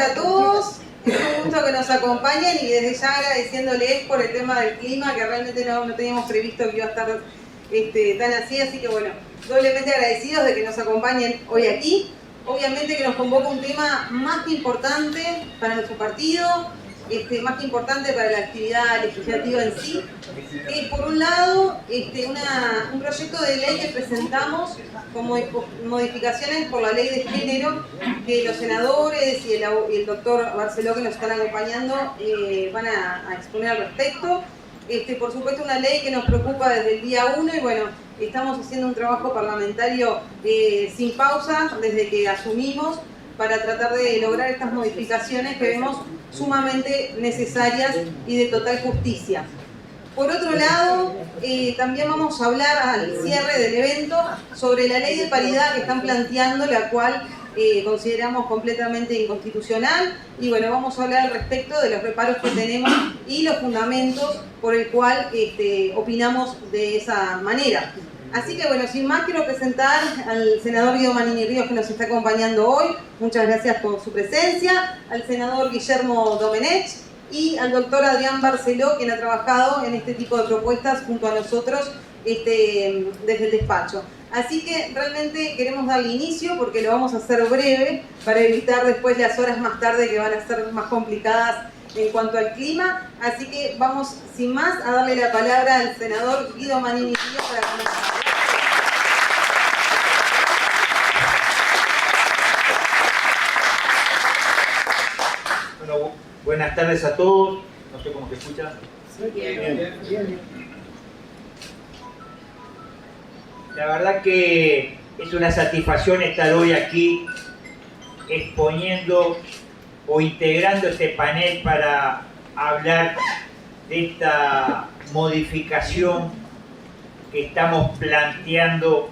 para todos. Es un gusto que nos acompañen y desde ya agradeciéndoles por el tema del clima, que realmente no teníamos previsto que iba a estar tan así que bueno, doblemente agradecidos de que nos acompañen hoy aquí. Obviamente que nos convoca un tema más que importante para nuestro partido, más que importante para la actividad legislativa en sí, que es por un lado un proyecto de ley que presentamos como modificaciones por la ley de género, que los senadores y el doctor Barceló, que nos están acompañando, van a exponer al respecto. Por supuesto, una ley que nos preocupa desde el día 1 y bueno, estamos haciendo un trabajo parlamentario sin pausa desde que asumimos para tratar de lograr estas modificaciones que vemos sumamente necesarias y de total justicia. Por otro lado, también vamos a hablar al cierre del evento sobre la ley de paridad que están planteando, la cual consideramos completamente inconstitucional, y bueno, vamos a hablar al respecto de los reparos que tenemos y los fundamentos por el cual opinamos de esa manera. Así que bueno, sin más quiero presentar al senador Guido Manini Ríos, que nos está acompañando hoy. Muchas gracias por su presencia. Al senador Guillermo Domenech y al doctor Adrián Barceló, quien ha trabajado en este tipo de propuestas junto a nosotros desde el despacho. Así que realmente queremos darle inicio porque lo vamos a hacer breve para evitar después las horas más tarde que van a ser más complicadas en cuanto al clima. Así que vamos sin más a darle la palabra al senador Guido Manini Ríos para comenzar. Bueno, buenas tardes a todos. No sé cómo se escucha. Bien. La verdad que es una satisfacción estar hoy aquí exponiendo o integrando este panel para hablar de esta modificación que estamos planteando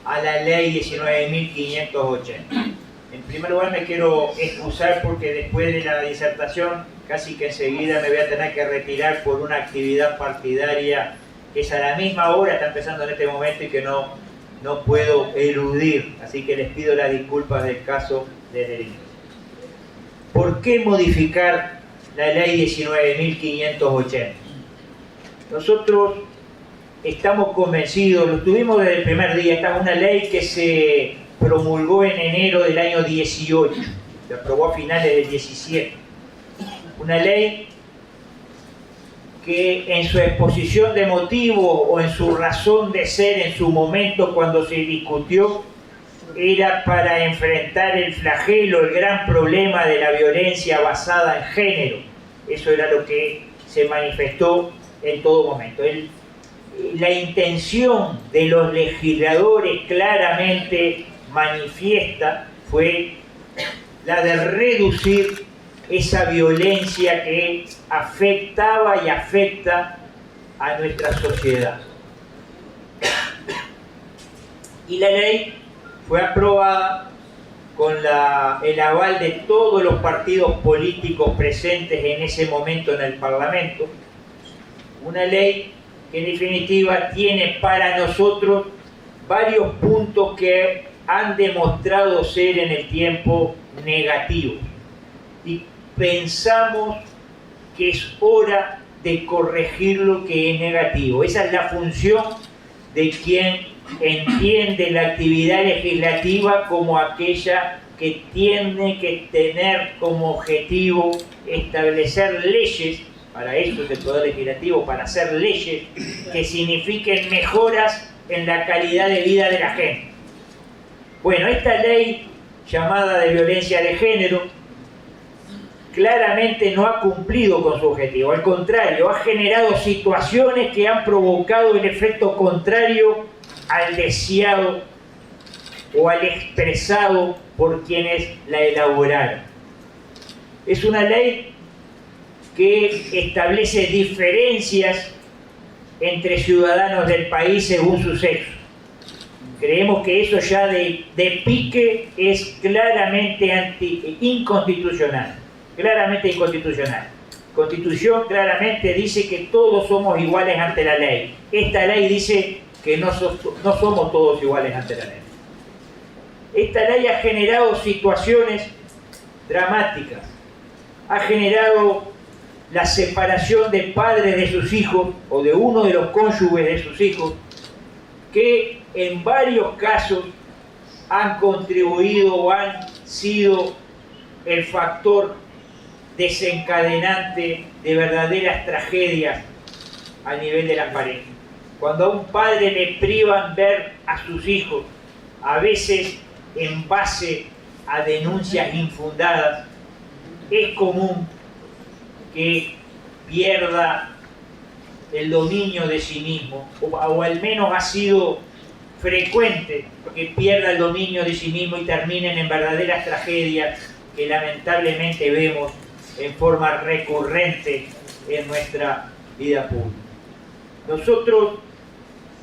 a la ley 19.580. En primer lugar me quiero excusar porque después de la disertación casi que enseguida me voy a tener que retirar por una actividad partidaria que es a la misma hora, está empezando en este momento y que no puedo eludir. Así que les pido las disculpas del caso desde el inicio. ¿Por qué modificar la ley 19.580? Nosotros estamos convencidos, lo tuvimos desde el primer día. Esta es una ley que se promulgó en enero del año 18, se aprobó a finales del 17. Una ley que en su exposición de motivos o en su razón de ser en su momento cuando se discutió era para enfrentar el flagelo, el gran problema de la violencia basada en género. Eso era lo que se manifestó en todo momento. La intención de los legisladores claramente manifiesta fue la de reducir esa violencia que afectaba y afecta a nuestra sociedad. Y la ley fue aprobada con el aval de todos los partidos políticos presentes en ese momento en el Parlamento. Una ley que en definitiva tiene para nosotros varios puntos que han demostrado ser en el tiempo negativos. Y pensamos que es hora de corregir lo que es negativo. Esa es la función de quien entiende la actividad legislativa como aquella que tiene que tener como objetivo establecer leyes. Para eso es el Poder Legislativo, para hacer leyes que signifiquen mejoras en la calidad de vida de la gente. Bueno, esta ley llamada de violencia de género claramente no ha cumplido con su objetivo. Al contrario, ha generado situaciones que han provocado el efecto contrario al deseado o al expresado por quienes la elaboraron. Es una ley que establece diferencias entre ciudadanos del país según su sexo. Creemos que eso ya de pique es claramente inconstitucional. Claramente inconstitucional. Constitución claramente dice que todos somos iguales ante la ley. Esta ley dice que no somos todos iguales ante la ley. Esta ley ha generado situaciones dramáticas. Ha generado la separación de padres de sus hijos o de uno de los cónyuges de sus hijos, que en varios casos han contribuido o han sido el factor desencadenante de verdaderas tragedias a nivel de la pareja. Cuando a un padre le privan ver a sus hijos, a veces en base a denuncias infundadas, es común que pierda el dominio de sí mismo, o al menos ha sido frecuente que pierda el dominio de sí mismo y terminen en verdaderas tragedias que lamentablemente vemos en forma recurrente en nuestra vida pública. Nosotros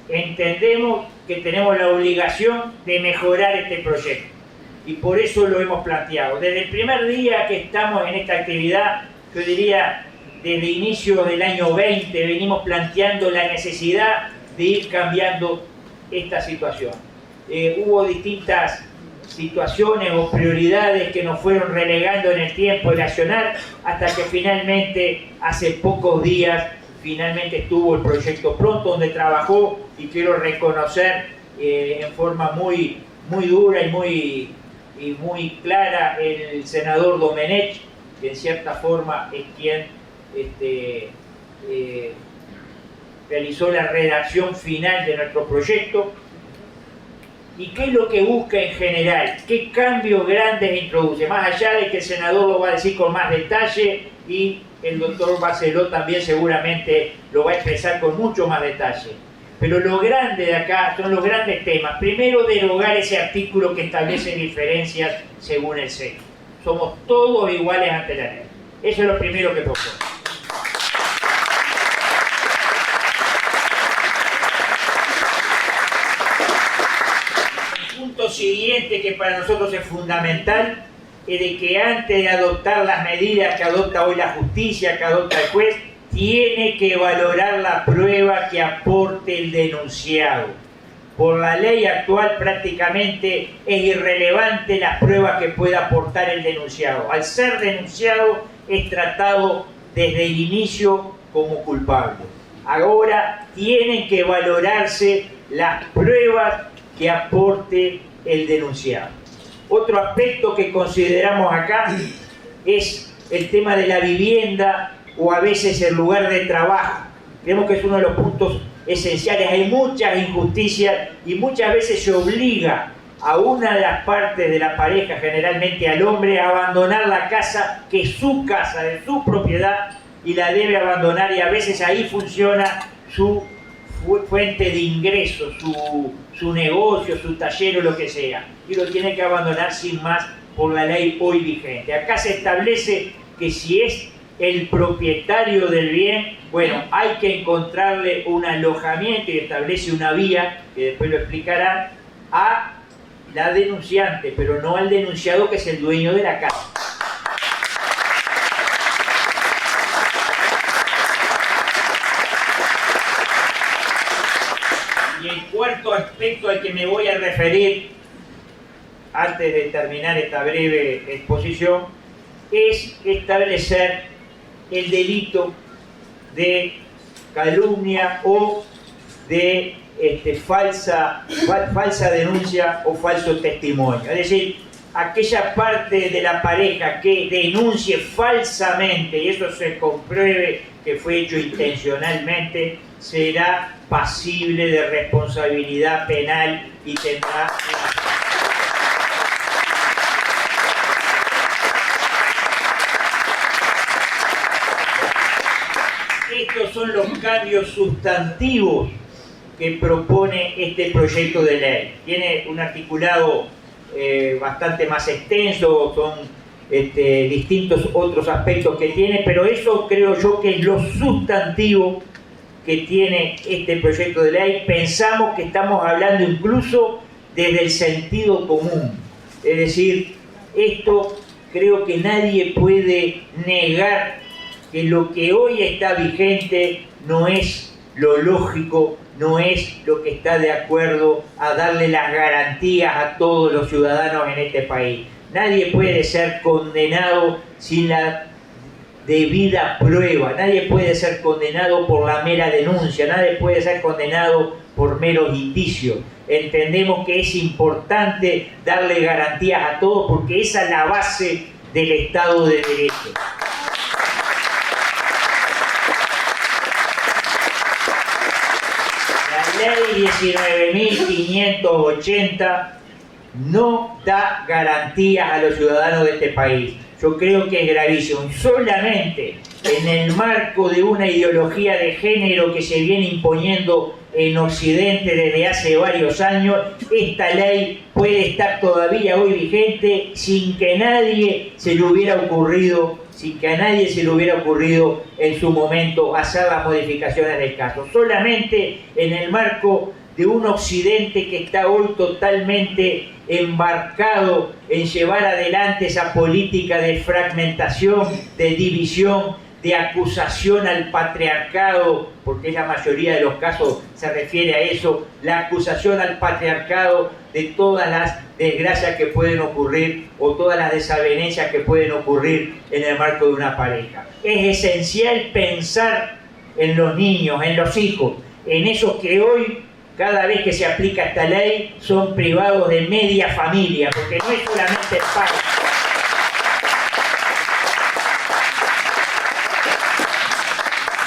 entendemos que tenemos la obligación de mejorar este proyecto y por eso lo hemos planteado. Desde el primer día que estamos en esta actividad, yo diría desde inicio del año 20, venimos planteando la necesidad de ir cambiando esta situación. Hubo distintas situaciones o prioridades que nos fueron relegando en el tiempo nacional hasta que finalmente, hace pocos días, finalmente estuvo el proyecto Pronto, donde trabajó, y quiero reconocer en forma muy dura y muy clara el senador Domenech, que en cierta forma es quien realizó la redacción final de nuestro proyecto. ¿Y qué es lo que busca en general? ¿Qué cambios grandes introduce? Más allá de que el senador lo va a decir con más detalle y el doctor Barceló también seguramente lo va a expresar con mucho más detalle. Pero lo grande de acá son los grandes temas. Primero, derogar ese artículo que establece diferencias según el sexo. Somos todos iguales ante la ley. Eso es lo primero que propongo. El punto siguiente, que para nosotros es fundamental, es de que antes de adoptar las medidas que adopta hoy la justicia, que adopta el juez, tiene que valorar la prueba que aporte el denunciado. Por la ley actual prácticamente es irrelevante las pruebas que pueda aportar el denunciado. Al ser denunciado es tratado desde el inicio como culpable. Ahora tienen que valorarse las pruebas que aporte el denunciado. Otro aspecto que consideramos acá es el tema de la vivienda o a veces el lugar de trabajo. Creemos que es uno de los puntos esenciales. Hay muchas injusticias y muchas veces se obliga a una de las partes de la pareja, generalmente al hombre, a abandonar la casa, que es su casa, de su propiedad, y la debe abandonar, y a veces ahí funciona su fuente de ingresos, su negocio, su taller o lo que sea, y lo tiene que abandonar sin más por la ley hoy vigente. Acá se establece que si es el propietario del bien, bueno, hay que encontrarle un alojamiento, y establece una vía, que después lo explicará, a la denunciante, pero no al denunciado, que es el dueño de la casa. Y el cuarto aspecto al que me voy a referir antes de terminar esta breve exposición es establecer el delito de calumnia o de falsa denuncia o falso testimonio. Es decir, aquella parte de la pareja que denuncie falsamente y eso se compruebe que fue hecho intencionalmente, será pasible de responsabilidad penal y tendrá... Estos son los cambios sustantivos que propone este proyecto de ley. Tiene un articulado bastante más extenso, son distintos otros aspectos que tiene, pero eso creo yo que es lo sustantivo que tiene este proyecto de ley. Pensamos que estamos hablando incluso desde el sentido común. Es decir, esto creo que nadie puede negar que lo que hoy está vigente no es lo lógico, no es lo que está de acuerdo a darle las garantías a todos los ciudadanos en este país. Nadie puede ser condenado sin la debida prueba, nadie puede ser condenado por la mera denuncia, nadie puede ser condenado por meros indicios. Entendemos que es importante darle garantías a todos porque esa es la base del Estado de Derecho. La ley 19.580 no da garantías a los ciudadanos de este país. Yo creo que es gravísimo. Solamente en el marco de una ideología de género que se viene imponiendo en Occidente desde hace varios años, esta ley puede estar todavía hoy vigente sin que a nadie se le hubiera ocurrido en su momento hacer las modificaciones del caso. Solamente en el marco de un Occidente que está hoy totalmente embarcado en llevar adelante esa política de fragmentación, de división, de acusación al patriarcado, porque la mayoría de los casos se refiere a eso, la acusación al patriarcado de todas las desgracias que pueden ocurrir o todas las desavenencias que pueden ocurrir en el marco de una pareja. Es esencial pensar en los niños, en los hijos, en esos que hoy, cada vez que se aplica esta ley, son privados de media familia, porque no es solamente el padre.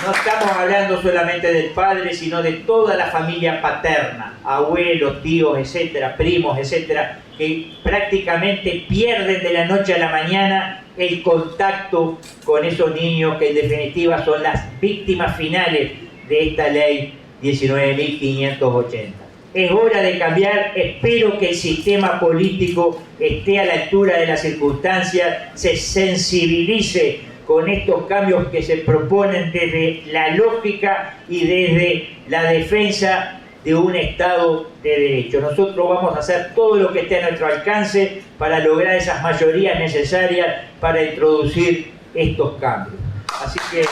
No estamos hablando solamente del padre, sino de toda la familia paterna, abuelos, tíos, etcétera, primos, etcétera, que prácticamente pierden de la noche a la mañana el contacto con esos niños que en definitiva son las víctimas finales de esta ley 19.580. Es hora de cambiar, espero que el sistema político esté a la altura de las circunstancias, se sensibilice con estos cambios que se proponen desde la lógica y desde la defensa de un Estado de Derecho. Nosotros vamos a hacer todo lo que esté a nuestro alcance para lograr esas mayorías necesarias para introducir estos cambios. Así que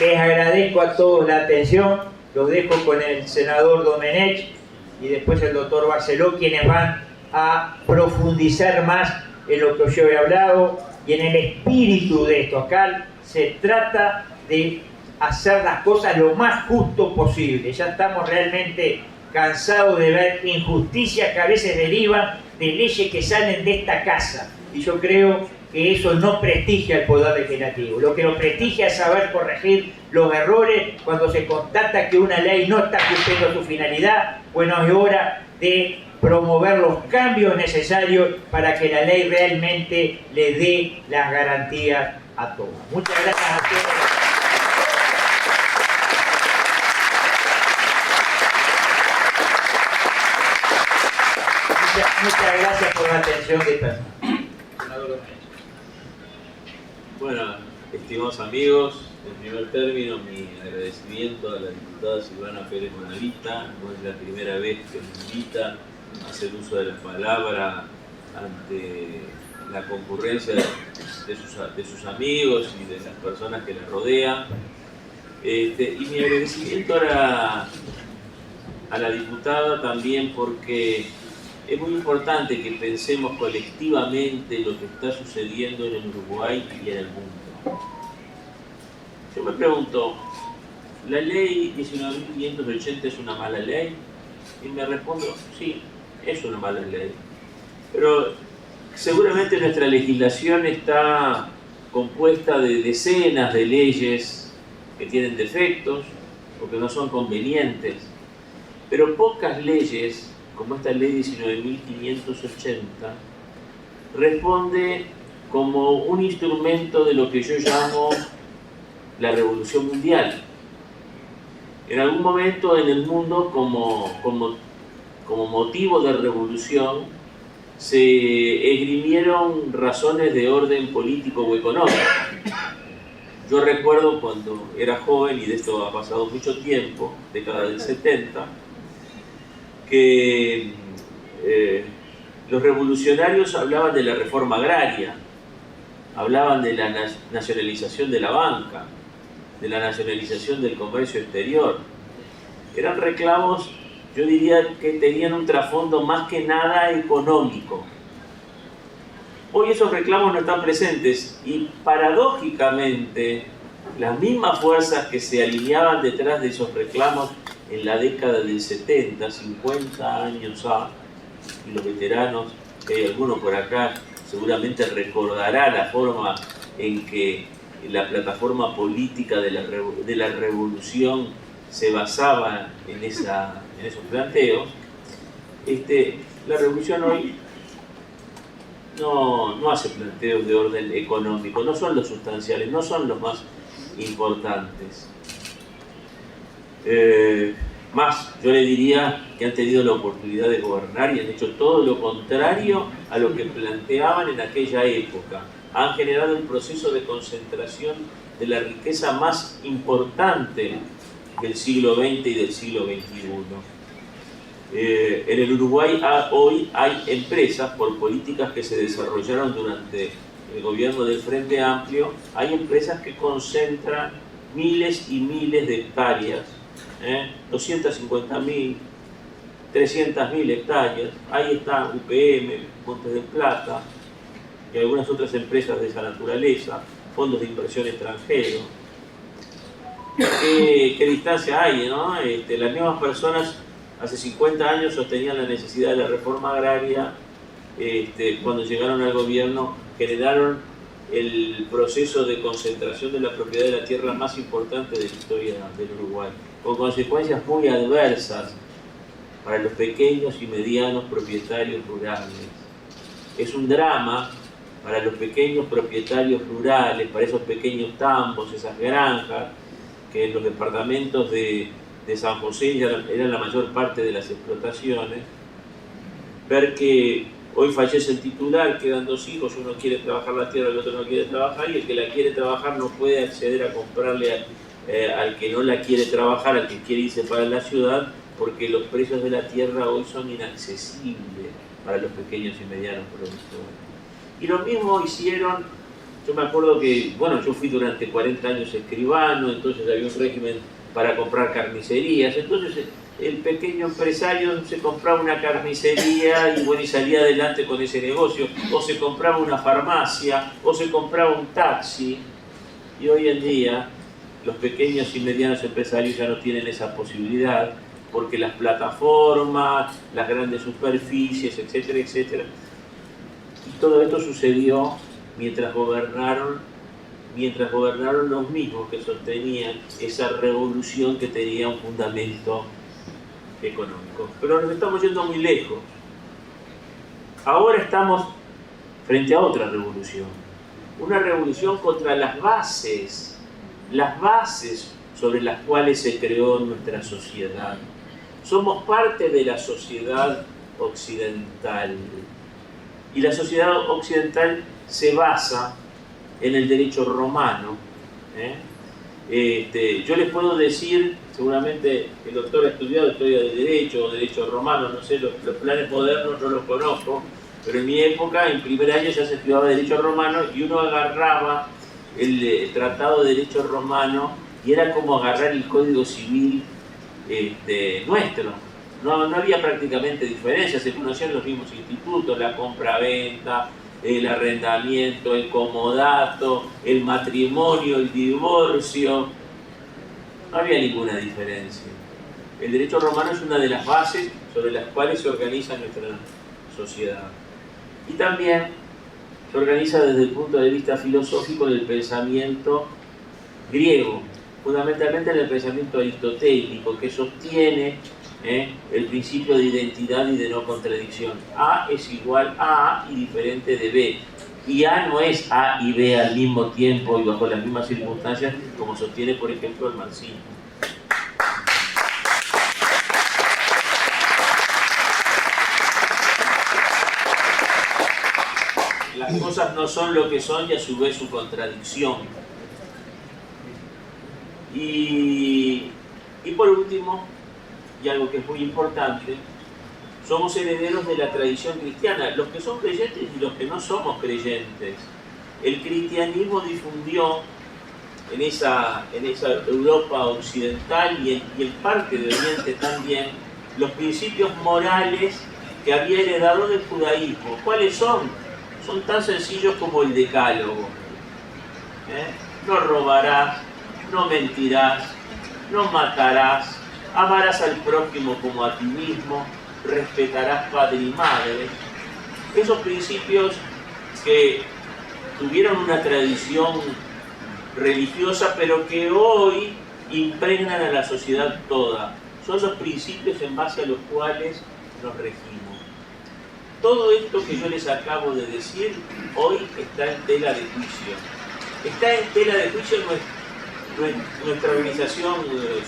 les agradezco a todos la atención, los dejo con el senador Domenech y después el doctor Barceló, quienes van a profundizar más en lo que yo he hablado y en el espíritu de esto. Acá se trata de hacer las cosas lo más justo posible. Ya estamos realmente cansados de ver injusticias que a veces derivan de leyes que salen de esta casa. Y yo creo que eso no prestigia el Poder Legislativo. Lo que lo prestigia es saber corregir los errores cuando se constata que una ley no está cumpliendo su finalidad. Bueno, es hora de promover los cambios necesarios para que la ley realmente le dé las garantías a todos. Muchas gracias a todos. Muchas gracias por la atención de personas. Bueno, estimados amigos, en primer término mi agradecimiento a la diputada Silvana Pérez Bonavita. No es la primera vez que me invita a hacer uso de la palabra ante la concurrencia de sus amigos y de las personas que la rodean. Y mi agradecimiento a la diputada también porque es muy importante que pensemos colectivamente lo que está sucediendo en el Uruguay y en el mundo. Yo me pregunto, ¿la ley 19.580 es una mala ley? Y me respondo, sí, es una mala ley. Pero seguramente nuestra legislación está compuesta de decenas de leyes que tienen defectos o que no son convenientes, pero pocas leyes como esta ley 19.580, responde como un instrumento de lo que yo llamo la revolución mundial. En algún momento en el mundo, como motivo de revolución, se esgrimieron razones de orden político o económico. Yo recuerdo cuando era joven, y de esto ha pasado mucho tiempo, década del 70, que los revolucionarios hablaban de la reforma agraria, hablaban de la nacionalización de la banca, de la nacionalización del comercio exterior, eran reclamos, yo diría que tenían un trasfondo más que nada económico. Hoy esos reclamos no están presentes y paradójicamente las mismas fuerzas que se alineaban detrás de esos reclamos en la década del 70, 50 años y los veteranos, que hay algunos por acá, seguramente recordará la forma en que la plataforma política de la revolución se basaba en esos planteos. La revolución hoy no hace planteos de orden económico, no son los sustanciales, no son los más importantes. Más, yo le diría que han tenido la oportunidad de gobernar y han hecho todo lo contrario a lo que planteaban en aquella época. Han generado el proceso de concentración de la riqueza más importante del siglo XX y del siglo XXI. En el Uruguay hoy hay empresas, por políticas que se desarrollaron durante el gobierno del Frente Amplio, hay empresas que concentran miles y miles de hectáreas, 250.000, 300.000 hectáreas. Ahí está UPM, Montes del Plata y algunas otras empresas de esa naturaleza, fondos de inversión extranjeros. ¿Qué distancia hay, no? Las mismas personas hace 50 años sostenían la necesidad de la reforma agraria, cuando llegaron al gobierno generaron el proceso de concentración de la propiedad de la tierra más importante de la historia del Uruguay, con consecuencias muy adversas para los pequeños y medianos propietarios rurales. Es un drama para los pequeños propietarios rurales, para esos pequeños tambos, esas granjas, que en los departamentos de San José eran la mayor parte de las explotaciones. Ver que hoy fallece el titular, quedan dos hijos, uno quiere trabajar la tierra, el otro no quiere trabajar, y el que la quiere trabajar no puede acceder a comprarle al que no la quiere trabajar, al que quiere irse para la ciudad, porque los precios de la tierra hoy son inaccesibles para los pequeños y medianos productores. Y lo mismo hicieron, yo me acuerdo que, yo fui durante 40 años escribano, entonces había un régimen para comprar carnicerías, entonces el pequeño empresario se compraba una carnicería y salía adelante con ese negocio, o se compraba una farmacia, o se compraba un taxi, y hoy en día los pequeños y medianos empresarios ya no tienen esa posibilidad, porque las plataformas, las grandes superficies, etcétera, etcétera, y todo esto sucedió mientras gobernaron los mismos que sostenían esa revolución que tenía un fundamento económico. Pero nos estamos yendo muy lejos. Ahora estamos frente a otra revolución. Una revolución contra las bases sobre las cuales se creó nuestra sociedad. Somos parte de la sociedad occidental. Y la sociedad occidental se basa en el derecho romano. Yo les puedo decir, seguramente el doctor ha estudiado historia del derecho o derecho romano, no sé, los planes modernos no los conozco, pero en mi época, en primer año ya se estudiaba derecho romano y uno agarraba el tratado de derecho romano y era como agarrar el código civil nuestro. No había prácticamente diferencia, se conocían los mismos institutos, la compra-venta, el arrendamiento, el comodato, el matrimonio, el divorcio. No había ninguna diferencia. El derecho romano es una de las bases sobre las cuales se organiza nuestra sociedad. Y también se organiza desde el punto de vista filosófico del pensamiento griego, fundamentalmente en el pensamiento aristotélico, que sostiene el principio de identidad y de no contradicción. A es igual a y diferente de B. Y A no es A y B al mismo tiempo y bajo las mismas circunstancias, como sostiene, por ejemplo, el marxismo. Las cosas no son lo que son y a su vez su contradicción. Y por último, y algo que es muy importante, somos herederos de la tradición cristiana, los que son creyentes y los que no somos creyentes. El cristianismo difundió en esa Europa occidental y en parte de Oriente también, los principios morales que había heredado del judaísmo. ¿Cuáles son? Son tan sencillos como el decálogo. No robarás, no mentirás, no matarás, amarás al prójimo como a ti mismo, respetarás padre y madre. Esos principios que tuvieron una tradición religiosa, pero que hoy impregnan a la sociedad toda. Son los principios en base a los cuales nos regimos. Todo esto que yo les acabo de decir, hoy está en tela de juicio. Está en tela de juicio nuestra organización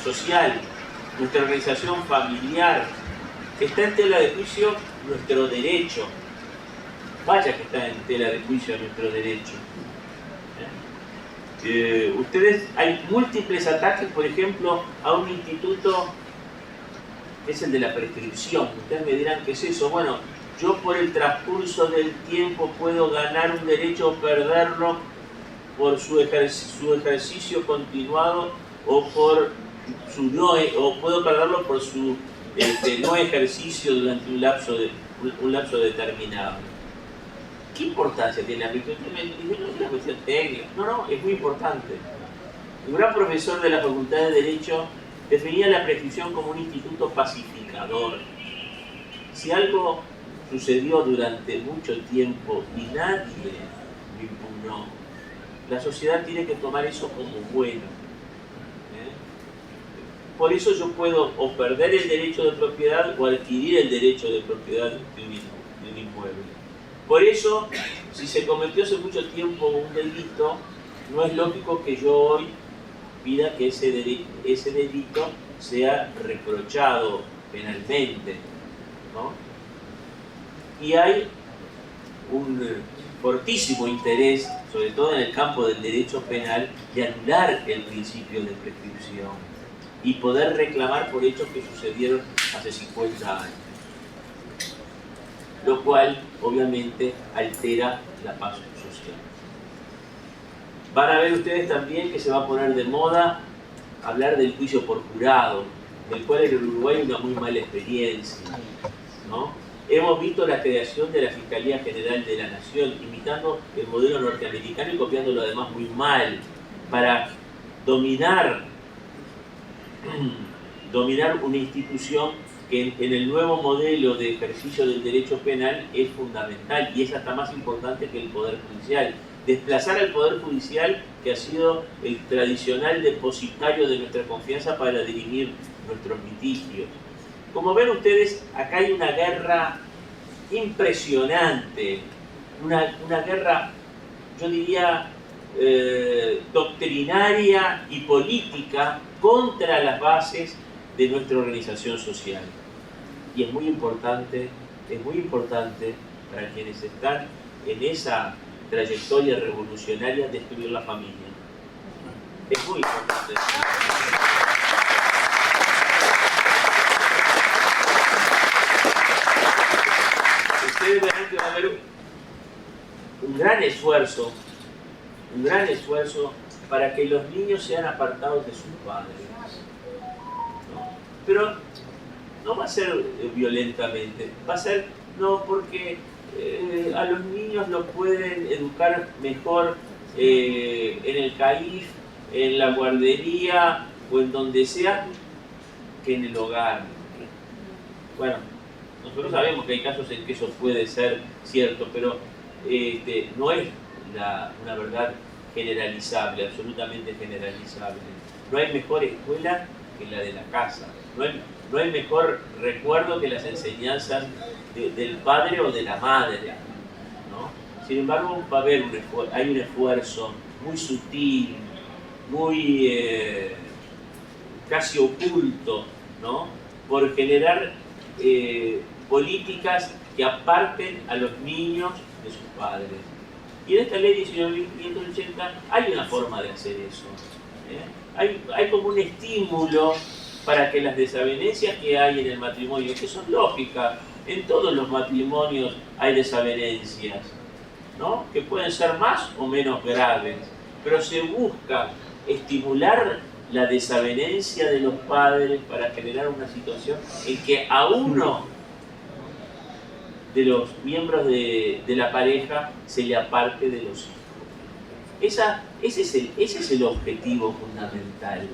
social, nuestra organización familiar. Está en tela de juicio nuestro derecho. Vaya que está en tela de juicio nuestro derecho. Ustedes, hay múltiples ataques, por ejemplo, a un instituto que es el de la prescripción. Ustedes me dirán, ¿qué es eso? Bueno, yo por el transcurso del tiempo puedo ganar un derecho o perderlo por su ejercicio continuado o por su o puedo perderlo por su no ejercicio durante un lapso determinado. ¿Qué importancia tiene la prescripción? No es una cuestión técnica. No, es muy importante. Un gran profesor de la Facultad de Derecho definía la prescripción como un instituto pacificador. Si algo sucedió durante mucho tiempo y nadie lo impugnó, la sociedad tiene que tomar eso como bueno. Por eso yo puedo o perder el derecho de propiedad o adquirir el derecho de propiedad de un inmueble. Por eso, si se cometió hace mucho tiempo un delito, no es lógico que yo hoy pida que ese delito sea reprochado penalmente, ¿no? Y hay un fortísimo interés, sobre todo en el campo del derecho penal, de anular el principio de prescripción y poder reclamar por hechos que sucedieron hace 50 años. Lo cual, obviamente, altera la paz social. Van a ver ustedes también que se va a poner de moda hablar del juicio por jurado, del cual en el Uruguay hay una muy mala experiencia, ¿no? Hemos visto la creación de la Fiscalía General de la Nación, imitando el modelo norteamericano y copiándolo además muy mal, para dominar una institución que en el nuevo modelo de ejercicio del derecho penal es fundamental y es hasta más importante que el Poder Judicial. Desplazar al Poder Judicial, que ha sido el tradicional depositario de nuestra confianza para dirimir nuestros litigios. Como ven ustedes, acá hay una guerra impresionante, una guerra, yo diría, doctrinaria y política contra las bases de nuestra organización social. Y es muy importante para quienes están en esa trayectoria revolucionaria destruir la familia. Es muy importante. Ustedes verán que va a haber un gran esfuerzo para que los niños sean apartados de sus padres. Pero no va a ser violentamente, va a ser porque a los niños los pueden educar mejor en el CAIF, en la guardería o en donde sea que en el hogar. Bueno, nosotros sabemos que hay casos en que eso puede ser cierto, pero no es una verdad generalizable, absolutamente generalizable. No hay mejor escuela que la de la casa. No hay mejor recuerdo que las enseñanzas del padre o de la madre, ¿no? Sin embargo, hay un esfuerzo muy sutil, muy casi oculto, ¿no? Por generar políticas que aparten a los niños de sus padres. Y en esta ley 19.580 hay una forma de hacer eso. Hay como un estímulo para que las desavenencias que hay en el matrimonio, que son lógicas, en todos los matrimonios hay desavenencias, ¿no? Que pueden ser más o menos graves, pero se busca estimular la desavenencia de los padres para generar una situación en que a uno de los miembros de la pareja se le aparte de los hijos. Ese es el objetivo fundamental.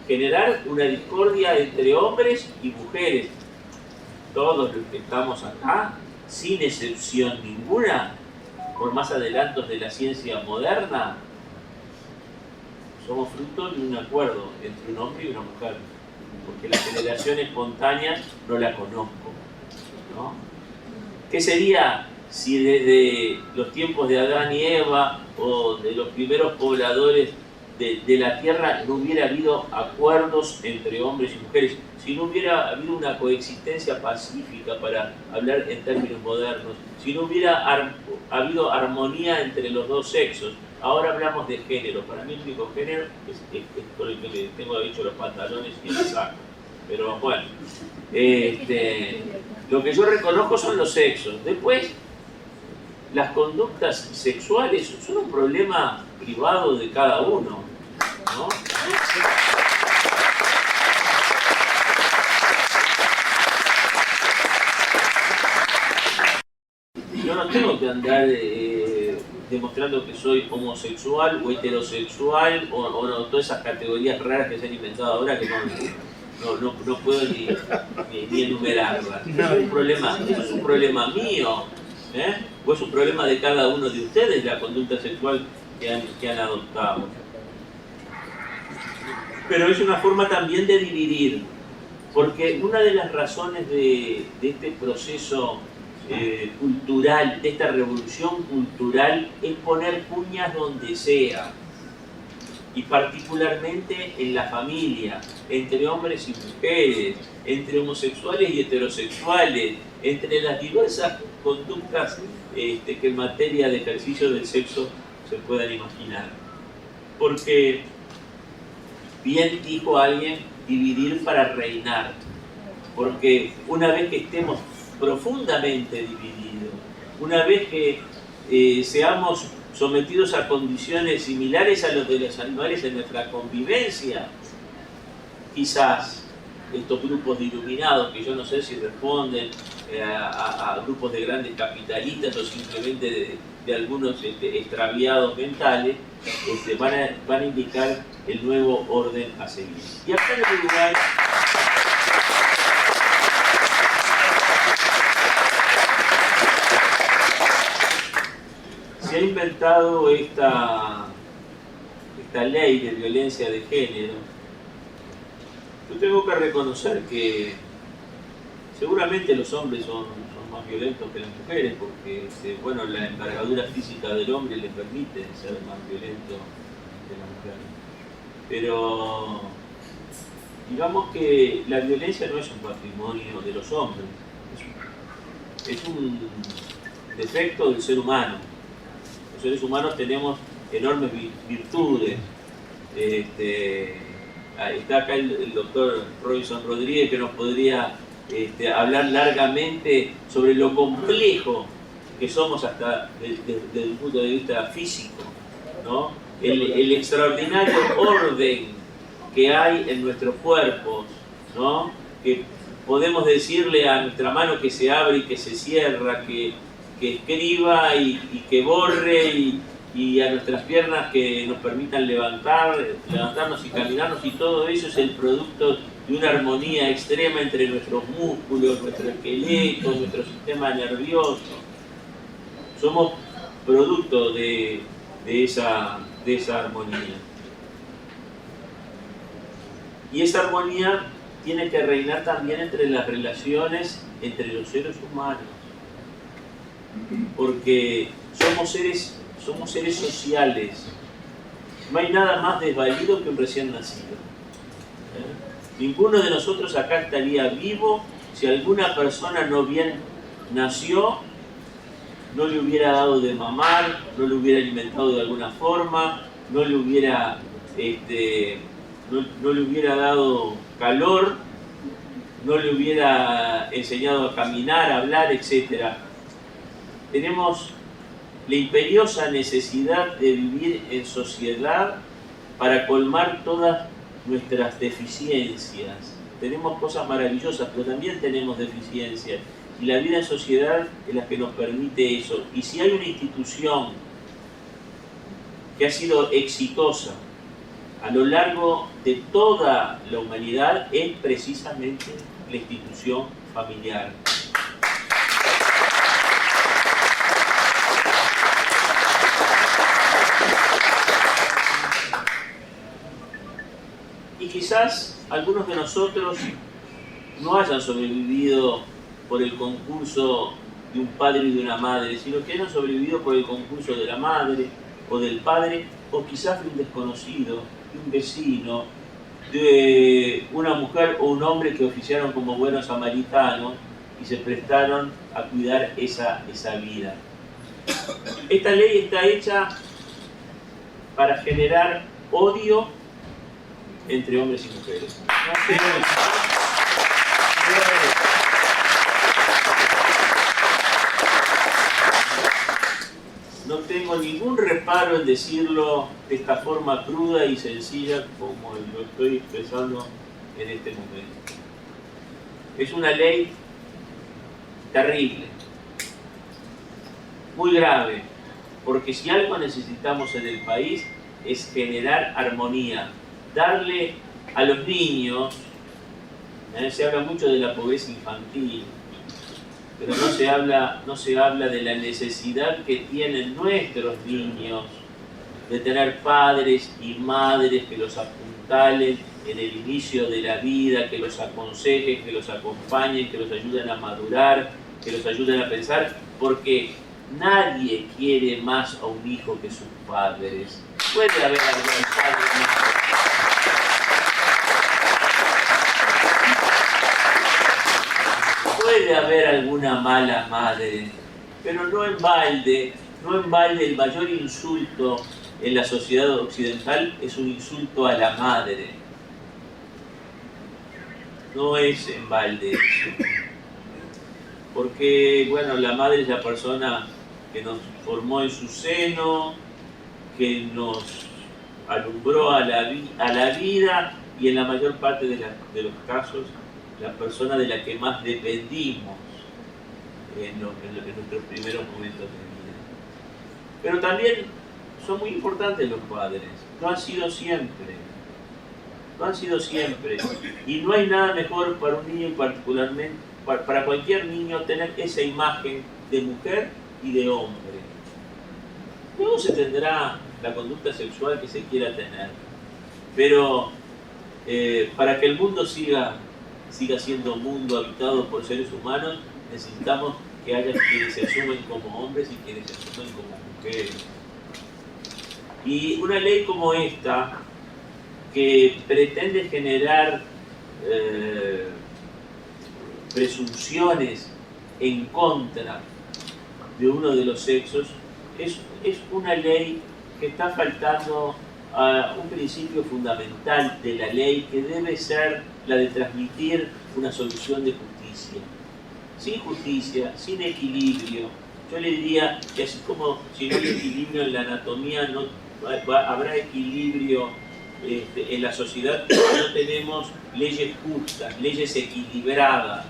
Generar una discordia entre hombres y mujeres. Todos los que estamos acá, sin excepción ninguna, por más adelantos de la ciencia moderna, somos fruto de un acuerdo entre un hombre y una mujer. Porque la generación espontánea no la conozco, ¿no? ¿Qué sería si desde los tiempos de Adán y Eva o de los primeros pobladores de la tierra no hubiera habido acuerdos entre hombres y mujeres? Si no hubiera habido una coexistencia pacífica, para hablar en términos modernos, si no hubiera habido armonía entre los dos sexos. Ahora hablamos de género. Para mí el único género es por el que le tengo hecho los pantalones y el saco. Pero bueno, lo que yo reconozco son los sexos. Después, las conductas sexuales son un problema privado de cada uno, ¿no? Yo no tengo que andar demostrando que soy homosexual o heterosexual o todas esas categorías raras que se han inventado ahora que no puedo ni enumerarlas. Eso es un problema mío, ¿eh? O es un problema de cada uno de ustedes, la conducta sexual que han adoptado. Pero es una forma también de dividir, porque una de las razones de este proceso cultural, de esta revolución cultural, es poner cuñas donde sea, y particularmente en la familia, entre hombres y mujeres, entre homosexuales y heterosexuales, entre las diversas conductas que en materia de ejercicio del sexo se puedan imaginar. Porque, bien dijo alguien, dividir para reinar, porque una vez que estemos profundamente divididos, una vez que seamos sometidos a condiciones similares a los de los animales en nuestra convivencia, quizás estos grupos de iluminados, que yo no sé si responden a grupos de grandes capitalistas o simplemente de algunos extraviados mentales, van a indicar el nuevo orden a seguir. Y acá en el Uruguay se ha inventado esta ley de violencia de género. Yo tengo que reconocer que seguramente los hombres son más violentos que las mujeres, porque bueno, la envergadura física del hombre le permite ser más violento que la mujer. Pero digamos que la violencia no es un patrimonio de los hombres, es un defecto del ser humano. Los seres humanos tenemos enormes virtudes. Está acá el doctor Robinson Rodríguez, que nos podría hablar largamente sobre lo complejo que somos hasta desde el punto de vista físico, ¿no? El extraordinario orden que hay en nuestros cuerpos, ¿no? Que podemos decirle a nuestra mano que se abre y que se cierra, que escriba y que borre, y a nuestras piernas que nos permitan levantarnos y caminarnos, y todo eso es el producto de una armonía extrema entre nuestros músculos, nuestro esqueleto, nuestro sistema nervioso. Somos producto de esa armonía. Y esa armonía tiene que reinar también entre las relaciones entre los seres humanos, porque somos seres sociales. No hay nada más desvalido que un recién nacido. Ninguno de nosotros acá estaría vivo si alguna persona no bien nació, no le hubiera dado de mamar, no le hubiera alimentado de alguna forma, no le hubiera dado calor, no le hubiera enseñado a caminar, a hablar, etc. Tenemos la imperiosa necesidad de vivir en sociedad para colmar todas nuestras deficiencias. Tenemos cosas maravillosas, pero también tenemos deficiencias. Y la vida en sociedad es la que nos permite eso. Y si hay una institución que ha sido exitosa a lo largo de toda la humanidad, es precisamente la institución familiar. Y quizás algunos de nosotros no hayan sobrevivido por el concurso de un padre y de una madre, sino que hayan sobrevivido por el concurso de la madre o del padre, o quizás de un desconocido, de un vecino, de una mujer o un hombre que oficiaron como buenos samaritanos y se prestaron a cuidar esa vida. Esta ley está hecha para generar odio entre hombres y mujeres. No tengo ningún reparo en decirlo de esta forma cruda y sencilla como lo estoy expresando en este momento. Es una ley terrible, muy grave, porque si algo necesitamos en el país es generar armonía, darle a los niños, se habla mucho de la pobreza infantil, pero no se habla de la necesidad que tienen nuestros niños de tener padres y madres que los apuntalen en el inicio de la vida, que los aconsejen, que los acompañen, que los ayuden a madurar, que los ayuden a pensar, porque nadie quiere más a un hijo que sus padres. Puede haber algún padre más. Puede haber alguna mala madre, pero no en balde el mayor insulto en la sociedad occidental es un insulto a la madre. No es en balde eso. Porque, bueno, la madre es la persona que nos formó en su seno, que nos alumbró a la vida y en la mayor parte de los casos la persona de la que más dependimos en nuestros primeros momentos de vida. Pero también son muy importantes los padres, no han sido siempre, y no hay nada mejor para un niño, particularmente para cualquier niño, tener esa imagen de mujer y de hombre. Luego se tendrá la conducta sexual que se quiera tener, pero para que el mundo siga siendo un mundo habitado por seres humanos, necesitamos que haya quienes se asumen como hombres y quienes se asumen como mujeres. Y una ley como esta, que pretende generar presunciones en contra de uno de los sexos, es una ley que está faltando a un principio fundamental de la ley, que debe ser la de transmitir una solución de justicia. Sin justicia, sin equilibrio, yo le diría que así como si no hay equilibrio en la anatomía, no habrá equilibrio en la sociedad, no tenemos leyes justas, leyes equilibradas,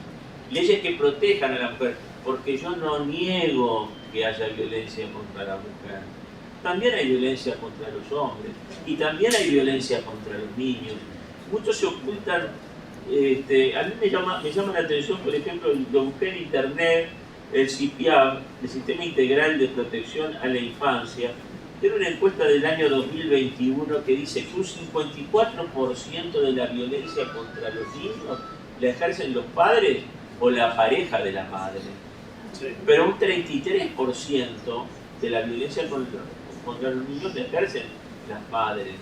leyes que protejan a la mujer, porque yo no niego que haya violencia contra la mujer. También hay violencia contra los hombres y también hay violencia contra los niños. Muchos se ocultan. A mí me llama la atención, por ejemplo, lo busqué en internet, el CIPIAB, el Sistema Integral de Protección a la Infancia, tiene una encuesta del año 2021 que dice que un 54% de la violencia contra los niños la ejercen los padres o la pareja de la madre. Sí. Pero un 33% de la violencia contra los niños la ejercen las madres.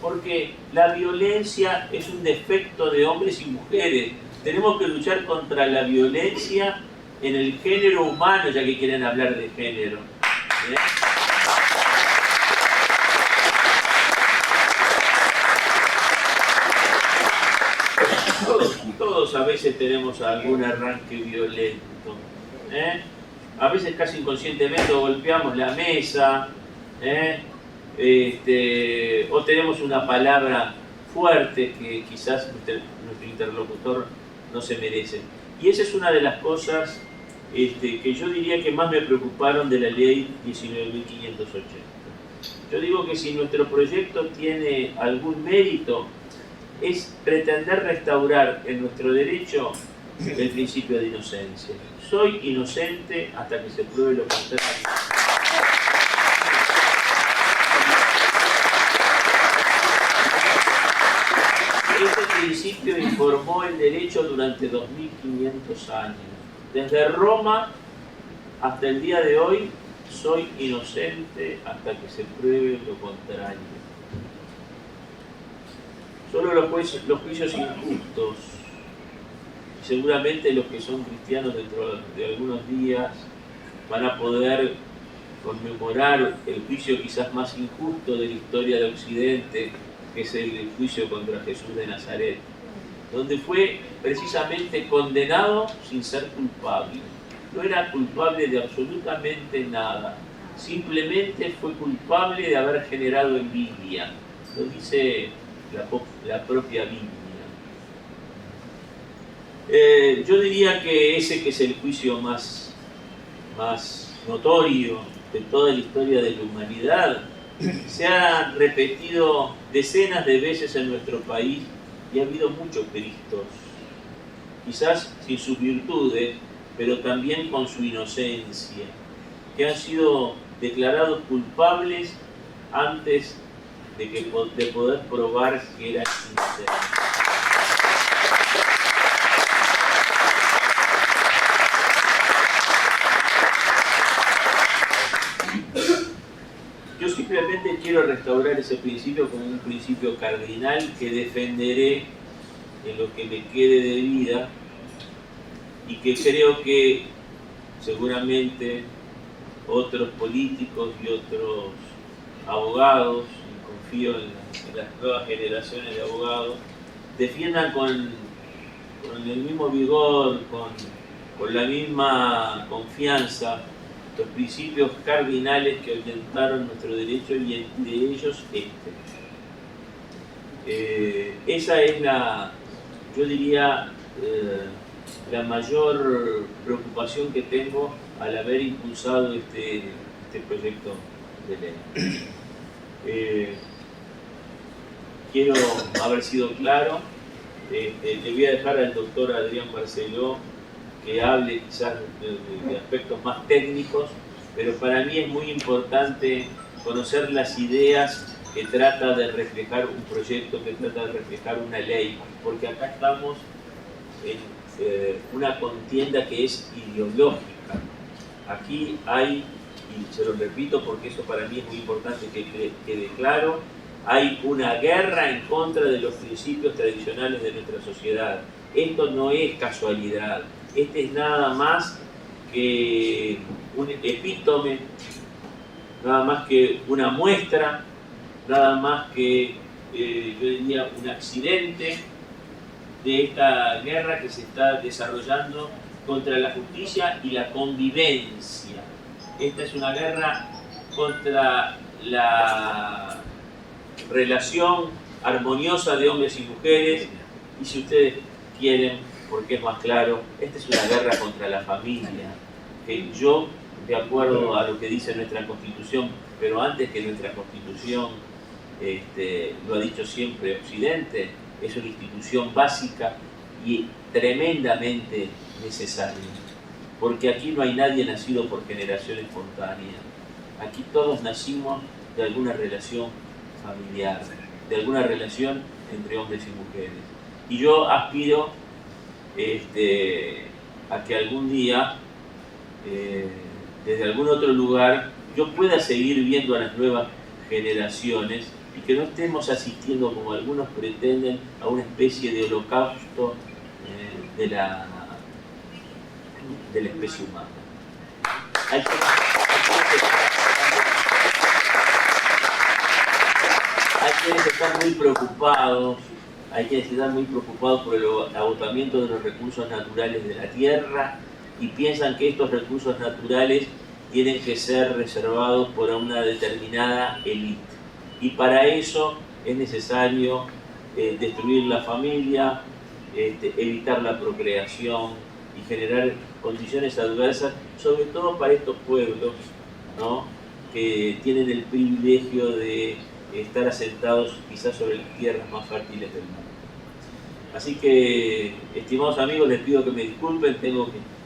Porque la violencia es un defecto de hombres y mujeres. Tenemos que luchar contra la violencia en el género humano, ya que quieren hablar de género. Todos a veces tenemos algún arranque violento. A veces casi inconscientemente golpeamos la mesa. o tenemos una palabra fuerte que quizás nuestro interlocutor no se merece. Y esa es una de las cosas que yo diría que más me preocuparon de la ley 19.580. Yo digo que si nuestro proyecto tiene algún mérito, es pretender restaurar en nuestro derecho el principio de inocencia. Soy inocente hasta que se pruebe lo contrario. Este principio informó el derecho durante 2500 años. Desde Roma hasta el día de hoy, soy inocente hasta que se pruebe lo contrario. Solo los juicios injustos, seguramente los que son cristianos dentro de algunos días, van a poder conmemorar el juicio quizás más injusto de la historia de Occidente, que es el juicio contra Jesús de Nazaret, donde fue precisamente condenado sin ser culpable. No era culpable de absolutamente nada, simplemente fue culpable de haber generado envidia. Lo dice la propia Biblia. Yo diría que ese que es el juicio más notorio de toda la historia de la humanidad se ha repetido decenas de veces en nuestro país y ha habido muchos cristos, quizás sin sus virtudes, pero también con su inocencia, que han sido declarados culpables antes de poder probar que eran inocentes. Yo simplemente quiero restaurar ese principio como un principio cardinal que defenderé en lo que me quede de vida y que creo que seguramente otros políticos y otros abogados, y confío en las nuevas generaciones de abogados, defiendan con el mismo vigor, con la misma confianza, los principios cardinales que orientaron nuestro derecho y de ellos esa es yo diría, la mayor preocupación que tengo al haber impulsado este proyecto de ley. Quiero haber sido claro. Le voy a dejar al doctor Adrián Barceló que hable quizás de aspectos más técnicos, pero para mí es muy importante conocer las ideas que trata de reflejar un proyecto, que trata de reflejar una ley, porque acá estamos en una contienda que es ideológica. Aquí hay, y se lo repito porque eso para mí es muy importante que quede claro, hay una guerra en contra de los principios tradicionales de nuestra sociedad. Esto no es casualidad, este es nada más que un epítome, nada más que una muestra, nada más que, yo diría, un accidente de esta guerra que se está desarrollando contra la justicia y la convivencia. Esta es una guerra contra la relación armoniosa de hombres y mujeres, y si ustedes quieren, porque es más claro, esta es una guerra contra la familia, que yo, de acuerdo a lo que dice nuestra Constitución, pero antes que nuestra Constitución, lo ha dicho siempre Occidente, es una institución básica y tremendamente necesaria, porque aquí no hay nadie nacido por generación espontánea, aquí todos nacimos de alguna relación familiar, de alguna relación entre hombres y mujeres. Y yo aspiro a que algún día, desde algún otro lugar, yo pueda seguir viendo a las nuevas generaciones y que no estemos asistiendo, como algunos pretenden, a una especie de holocausto de la especie humana. Hay quienes están muy preocupados, por el agotamiento de los recursos naturales de la tierra y piensan que estos recursos naturales tienen que ser reservados por una determinada élite. Y para eso es necesario destruir la familia, evitar la procreación y generar condiciones adversas, sobre todo para estos pueblos, ¿no?, que tienen el privilegio de estar asentados quizás sobre las tierras más fértiles del mundo. Así que, estimados amigos, les pido que me disculpen,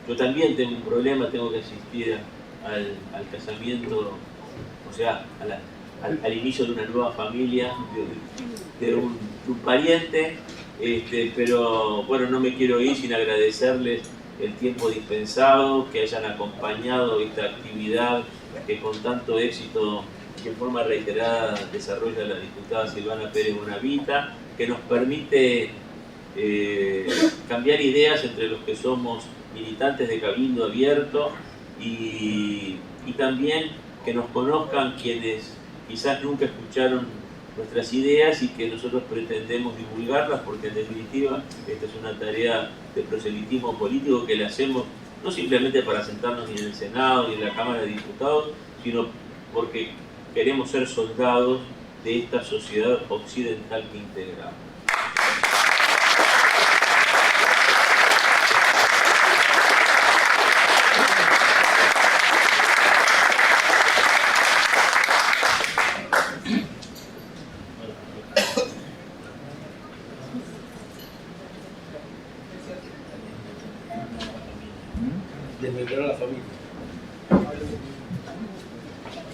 yo también tengo un problema, tengo que asistir al casamiento, o sea, al inicio de una nueva familia, de un pariente, pero bueno, no me quiero ir sin agradecerles el tiempo dispensado, que hayan acompañado esta actividad que con tanto éxito y en forma reiterada desarrolla la diputada Silvana Pérez Bonavita, que nos permite cambiar ideas entre los que somos militantes de Cabildo Abierto y también que nos conozcan quienes quizás nunca escucharon nuestras ideas y que nosotros pretendemos divulgarlas, porque en definitiva esta es una tarea de proselitismo político que le hacemos no simplemente para sentarnos ni en el Senado ni en la Cámara de Diputados, sino porque queremos ser soldados de esta sociedad occidental que integramos. Desmembrar a la familia.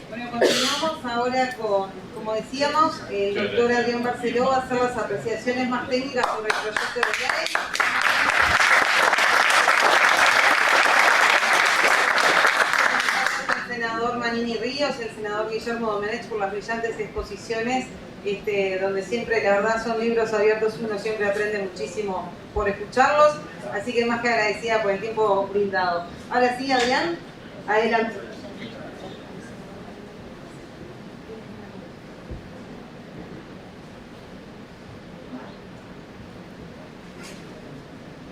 Bueno, continuamos ahora con, como decíamos, el doctor Adrián Barceló va a hacer las apreciaciones más técnicas sobre el proyecto de ley. El senador Manini Ríos y el senador Guillermo Domenech por las brillantes exposiciones, donde siempre, la verdad, son libros abiertos, uno siempre aprende muchísimo por escucharlos, así que más que agradecida por el tiempo brindado. Ahora sí, Adrián, adelante.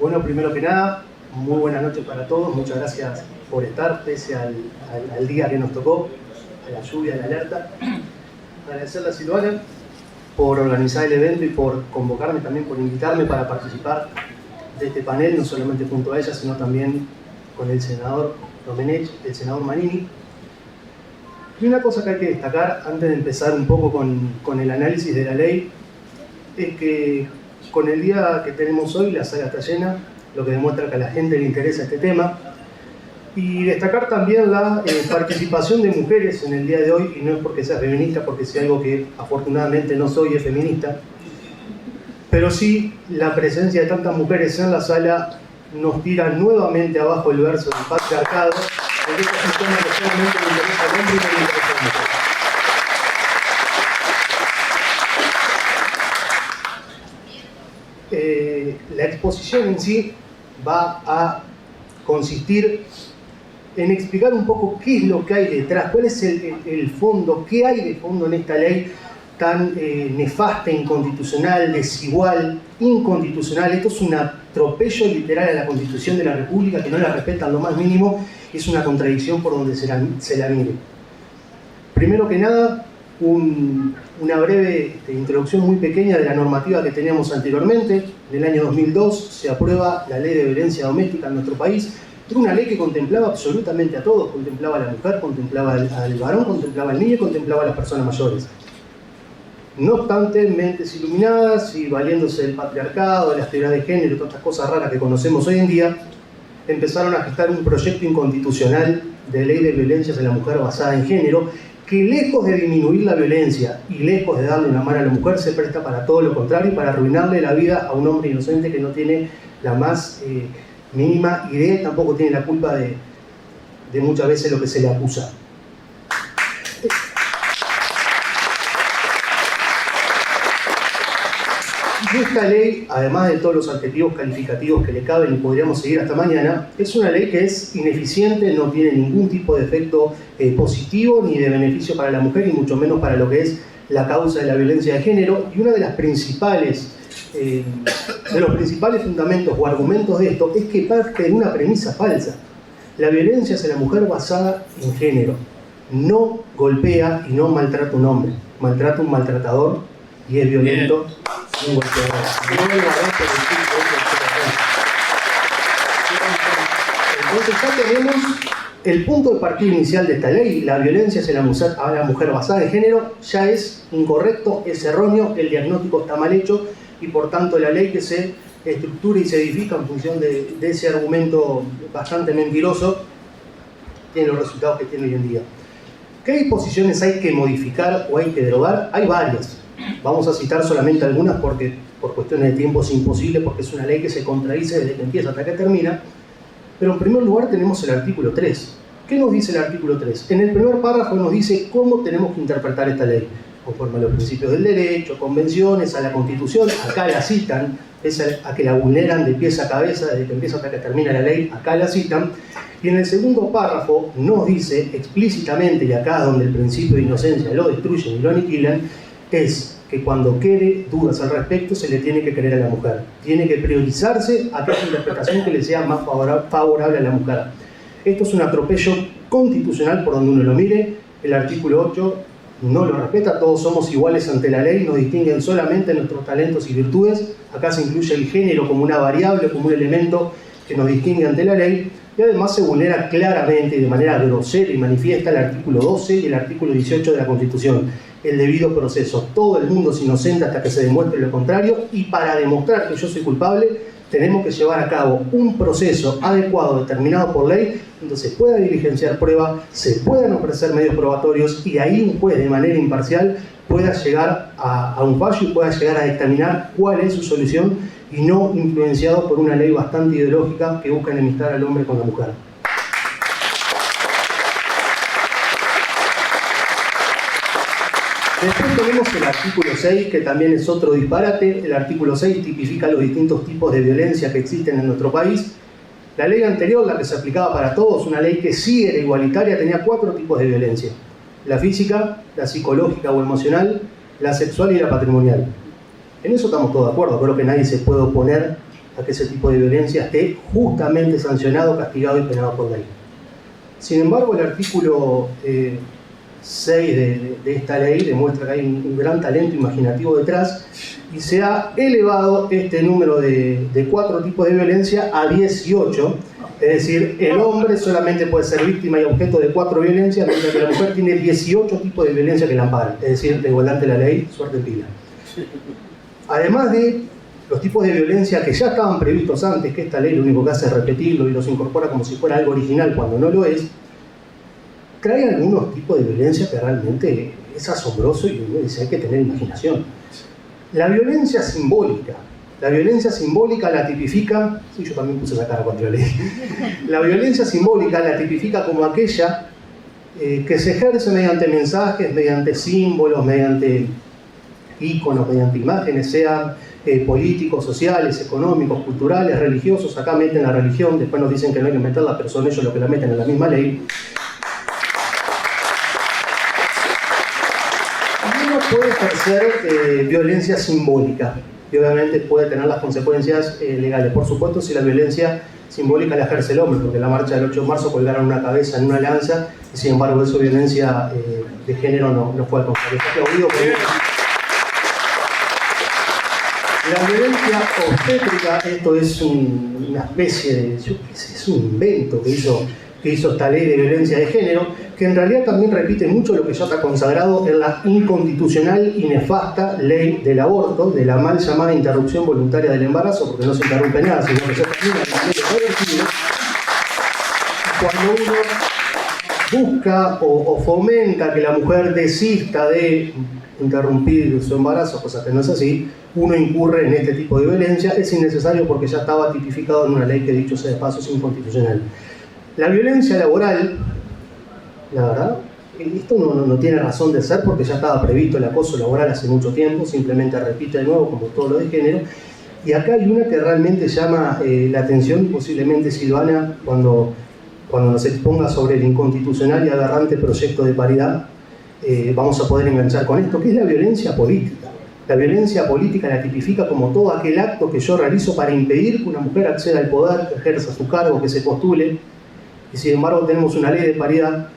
Bueno, primero que nada, muy buenas noches para todos, muchas gracias por estar, pese al día que nos tocó, a la lluvia, a la alerta. Agradecerle a Silvana por organizar el evento y por convocarme también, por invitarme para participar de este panel, no solamente junto a ella, sino también con el senador Domenech, el senador Manini. Y una cosa que hay que destacar, antes de empezar un poco con el análisis de la ley, es que con el día que tenemos hoy, la sala está llena, lo que demuestra que a la gente le interesa este tema. Y destacar también la participación de mujeres en el día de hoy, y no es porque sea feminista, porque sea algo que afortunadamente no soy, es feminista, pero sí la presencia de tantas mujeres en la sala nos tira nuevamente abajo el verso del patriarcado, porque este es un tema que solamente le interesa al hombre y no le interesa a la mujer. La exposición en sí va a consistir en explicar un poco qué es lo que hay detrás, cuál es el fondo, qué hay de fondo en esta ley tan nefasta, inconstitucional, desigual, inconstitucional. Esto es un atropello literal a la Constitución de la República, que no la respetan lo más mínimo, es una contradicción por donde se la mire. Primero que nada, una breve introducción muy pequeña de la normativa que teníamos anteriormente. En el año 2002 se aprueba la Ley de Violencia Doméstica en nuestro país. Era una ley que contemplaba absolutamente a todos, contemplaba a la mujer, contemplaba al varón, contemplaba al niño y contemplaba a las personas mayores. No obstante, mentes iluminadas y valiéndose del patriarcado, de las teorías de género y todas estas cosas raras que conocemos hoy en día, empezaron a gestar un proyecto inconstitucional de ley de violencias en la mujer basada en género, que lejos de disminuir la violencia y lejos de darle una mano a la mujer, se presta para todo lo contrario, para arruinarle la vida a un hombre inocente que no tiene la más mínima idea, tampoco tiene la culpa de muchas veces lo que se le acusa. Y esta ley, además de todos los adjetivos calificativos que le caben y podríamos seguir hasta mañana, es una ley que es ineficiente, no tiene ningún tipo de efecto positivo ni de beneficio para la mujer, y mucho menos para lo que es la causa de la violencia de género. Y una de las principales de los principales fundamentos o argumentos de esto es que parte de una premisa falsa: la violencia hacia la mujer basada en género. no golpea y no maltrata a un hombre, maltrata a un maltratador y es violento un golpeador. No el varón por el tipo de Entonces ya tenemos el punto de partida inicial de esta ley. La violencia hacia la mujer basada en género ya es incorrecto, es erróneo, el diagnóstico está mal hecho y por tanto la ley que se estructura y se edifica en función de ese argumento bastante mentiroso tiene los resultados que tiene hoy en día. ¿Qué disposiciones hay que modificar o hay que derogar? Hay varias. Vamos a citar solamente algunas porque por cuestiones de tiempo es imposible, porque es una ley que se contradice desde que empieza hasta que termina. Pero en primer lugar tenemos el artículo 3. ¿Qué nos dice el artículo 3? En el primer párrafo nos dice cómo tenemos que interpretar esta ley, conforme a los principios del derecho, convenciones, a la Constitución. Acá la citan, pese a que la vulneran de pies a cabeza desde que empieza hasta que termina la ley, acá la citan. Y en el segundo párrafo nos dice explícitamente, y acá es donde el principio de inocencia lo destruyen y lo aniquilan, es que cuando quede dudas al respecto se le tiene que creer a la mujer. Tiene que priorizarse aquella interpretación que le sea más favorable a la mujer. Esto es un atropello constitucional por donde uno lo mire. El artículo 8 no lo respeta, todos somos iguales ante la ley, nos distinguen solamente nuestros talentos y virtudes. Acá se incluye el género como una variable, como un elemento que nos distingue ante la ley. Y además se vulnera claramente y de manera grosera y manifiesta el artículo 12 y el artículo 18 de la Constitución. El debido proceso. Todo el mundo es inocente hasta que se demuestre lo contrario, y para demostrar que yo soy culpable tenemos que llevar a cabo un proceso adecuado, determinado por ley, donde se pueda diligenciar prueba, se puedan ofrecer medios probatorios y ahí un juez de manera imparcial pueda llegar a un fallo y pueda llegar a determinar cuál es su solución, y no influenciado por una ley bastante ideológica que busca enemistar al hombre con la mujer. Después tenemos el artículo 6, que también es otro disparate. El artículo 6 tipifica los distintos tipos de violencia que existen en nuestro país. La ley anterior, la que se aplicaba para todos, una ley que sí era igualitaria, tenía 4 tipos de violencia: la física, la psicológica o emocional, la sexual y la patrimonial. En eso estamos todos de acuerdo. Creo que nadie se puede oponer a que ese tipo de violencia esté justamente sancionado, castigado y penado por ley. Sin embargo, el artículo 6 de esta ley demuestra que hay un gran talento imaginativo detrás, y se ha elevado este número de 4 tipos de violencia a 18. Es decir, el hombre solamente puede ser víctima y objeto de 4 violencias, mientras que la mujer tiene 18 tipos de violencia que la amparan. Es decir, la igualdad ante la ley, suerte en pila. Además de los tipos de violencia que ya estaban previstos antes, que esta ley lo único que hace es repetirlo y los incorpora como si fuera algo original cuando no lo es, trae algunos tipos de violencia que realmente es asombroso y uno dice hay que tener imaginación. La violencia simbólica. La violencia simbólica la tipifica, sí, yo también puse esa cara cuando la leí. La violencia simbólica la tipifica como aquella que se ejerce mediante mensajes, mediante símbolos, mediante íconos, mediante imágenes, sean políticos, sociales, económicos, culturales, religiosos. Acá meten la religión, después nos dicen que no hay que meterla, pero son ellos los que la meten en la misma ley. Y uno puede ejercer violencia simbólica, y obviamente puede tener las consecuencias legales. Por supuesto, si la violencia simbólica la ejerce el hombre, porque en la marcha del 8 de marzo colgaron una cabeza en una lanza, y sin embargo eso violencia de género no fue al contrario. La violencia obstétrica, esto es una especie de, es un invento que hizo esta ley de violencia de género, que en realidad también repite mucho lo que ya está consagrado en la inconstitucional y nefasta ley del aborto, de la mal llamada interrupción voluntaria del embarazo, porque no se interrumpe nada, sino que se termina de manera irreversible. Cuando uno busca o fomenta que la mujer desista de interrumpir su embarazo, cosa que no es así, uno incurre en este tipo de violencia. Es innecesario porque ya estaba tipificado en una ley que, dicho sea de paso, es inconstitucional. La violencia laboral, la verdad, esto no tiene razón de ser porque ya estaba previsto el acoso laboral hace mucho tiempo, simplemente repite de nuevo como todo lo de género. Y acá hay una que realmente llama la atención, posiblemente Silvana, cuando nos exponga sobre el inconstitucional y aberrante proyecto de paridad, vamos a poder enganchar con esto, que es la violencia política. La violencia política la tipifica como todo aquel acto que yo realizo para impedir que una mujer acceda al poder, que ejerza su cargo, que se postule. Y sin embargo tenemos una ley de paridad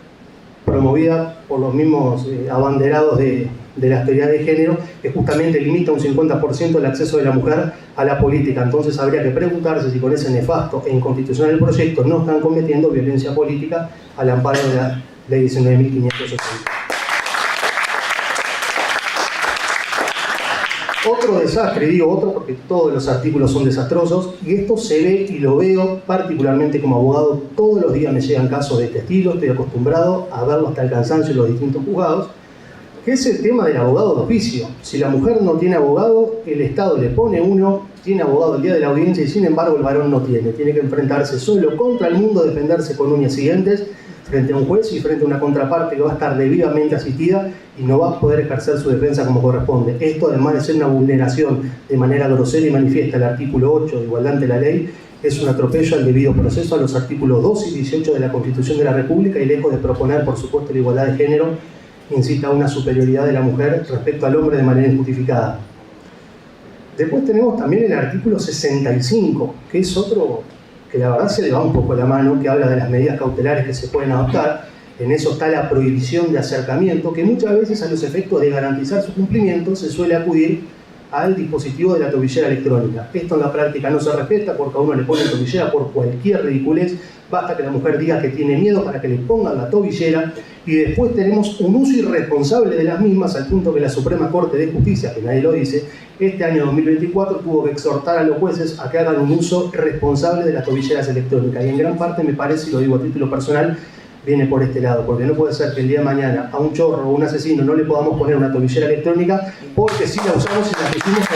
promovida por los mismos abanderados de la teoría de género, que justamente limita un 50% el acceso de la mujer a la política. Entonces habría que preguntarse si con ese nefasto e inconstitucional proyecto no están cometiendo violencia política al amparo de la Ley 19.560. Otro desastre, digo otro porque todos los artículos son desastrosos, y esto se ve y lo veo particularmente como abogado. Todos los días me llegan casos de este estilo, estoy acostumbrado a verlo hasta el cansancio en los distintos juzgados, que es el tema del abogado de oficio. Si la mujer no tiene abogado, el Estado le pone uno, tiene abogado el día de la audiencia y sin embargo el varón no tiene. Tiene que enfrentarse solo contra el mundo, defenderse con uñas y dientes frente a un juez y frente a una contraparte que va a estar debidamente asistida y no va a poder ejercer su defensa como corresponde. Esto, además de ser una vulneración de manera grosera y manifiesta del artículo 8 de igualdad ante la ley, es un atropello al debido proceso, a los artículos 2 y 18 de la Constitución de la República, y lejos de proponer, por supuesto, la igualdad de género, incita a una superioridad de la mujer respecto al hombre de manera injustificada. Después tenemos también el artículo 65, que es otro que la verdad se le va un poco la mano, que habla de las medidas cautelares que se pueden adoptar. En eso está la prohibición de acercamiento, que muchas veces a los efectos de garantizar su cumplimiento se suele acudir al dispositivo de la tobillera electrónica. Esto en la práctica no se respeta porque a uno le ponen tobillera por cualquier ridiculez. Basta que la mujer diga que tiene miedo para que le pongan la tobillera, y después tenemos un uso irresponsable de las mismas, al punto que la Suprema Corte de Justicia, que nadie lo dice, este año 2024 tuvo que exhortar a los jueces a que hagan un uso responsable de las tobilleras electrónicas. Y en gran parte me parece, y lo digo a título personal, viene por este lado, porque no puede ser que el día de mañana a un chorro o un asesino no le podamos poner una tobillera electrónica, porque si la usamos y la pusimos a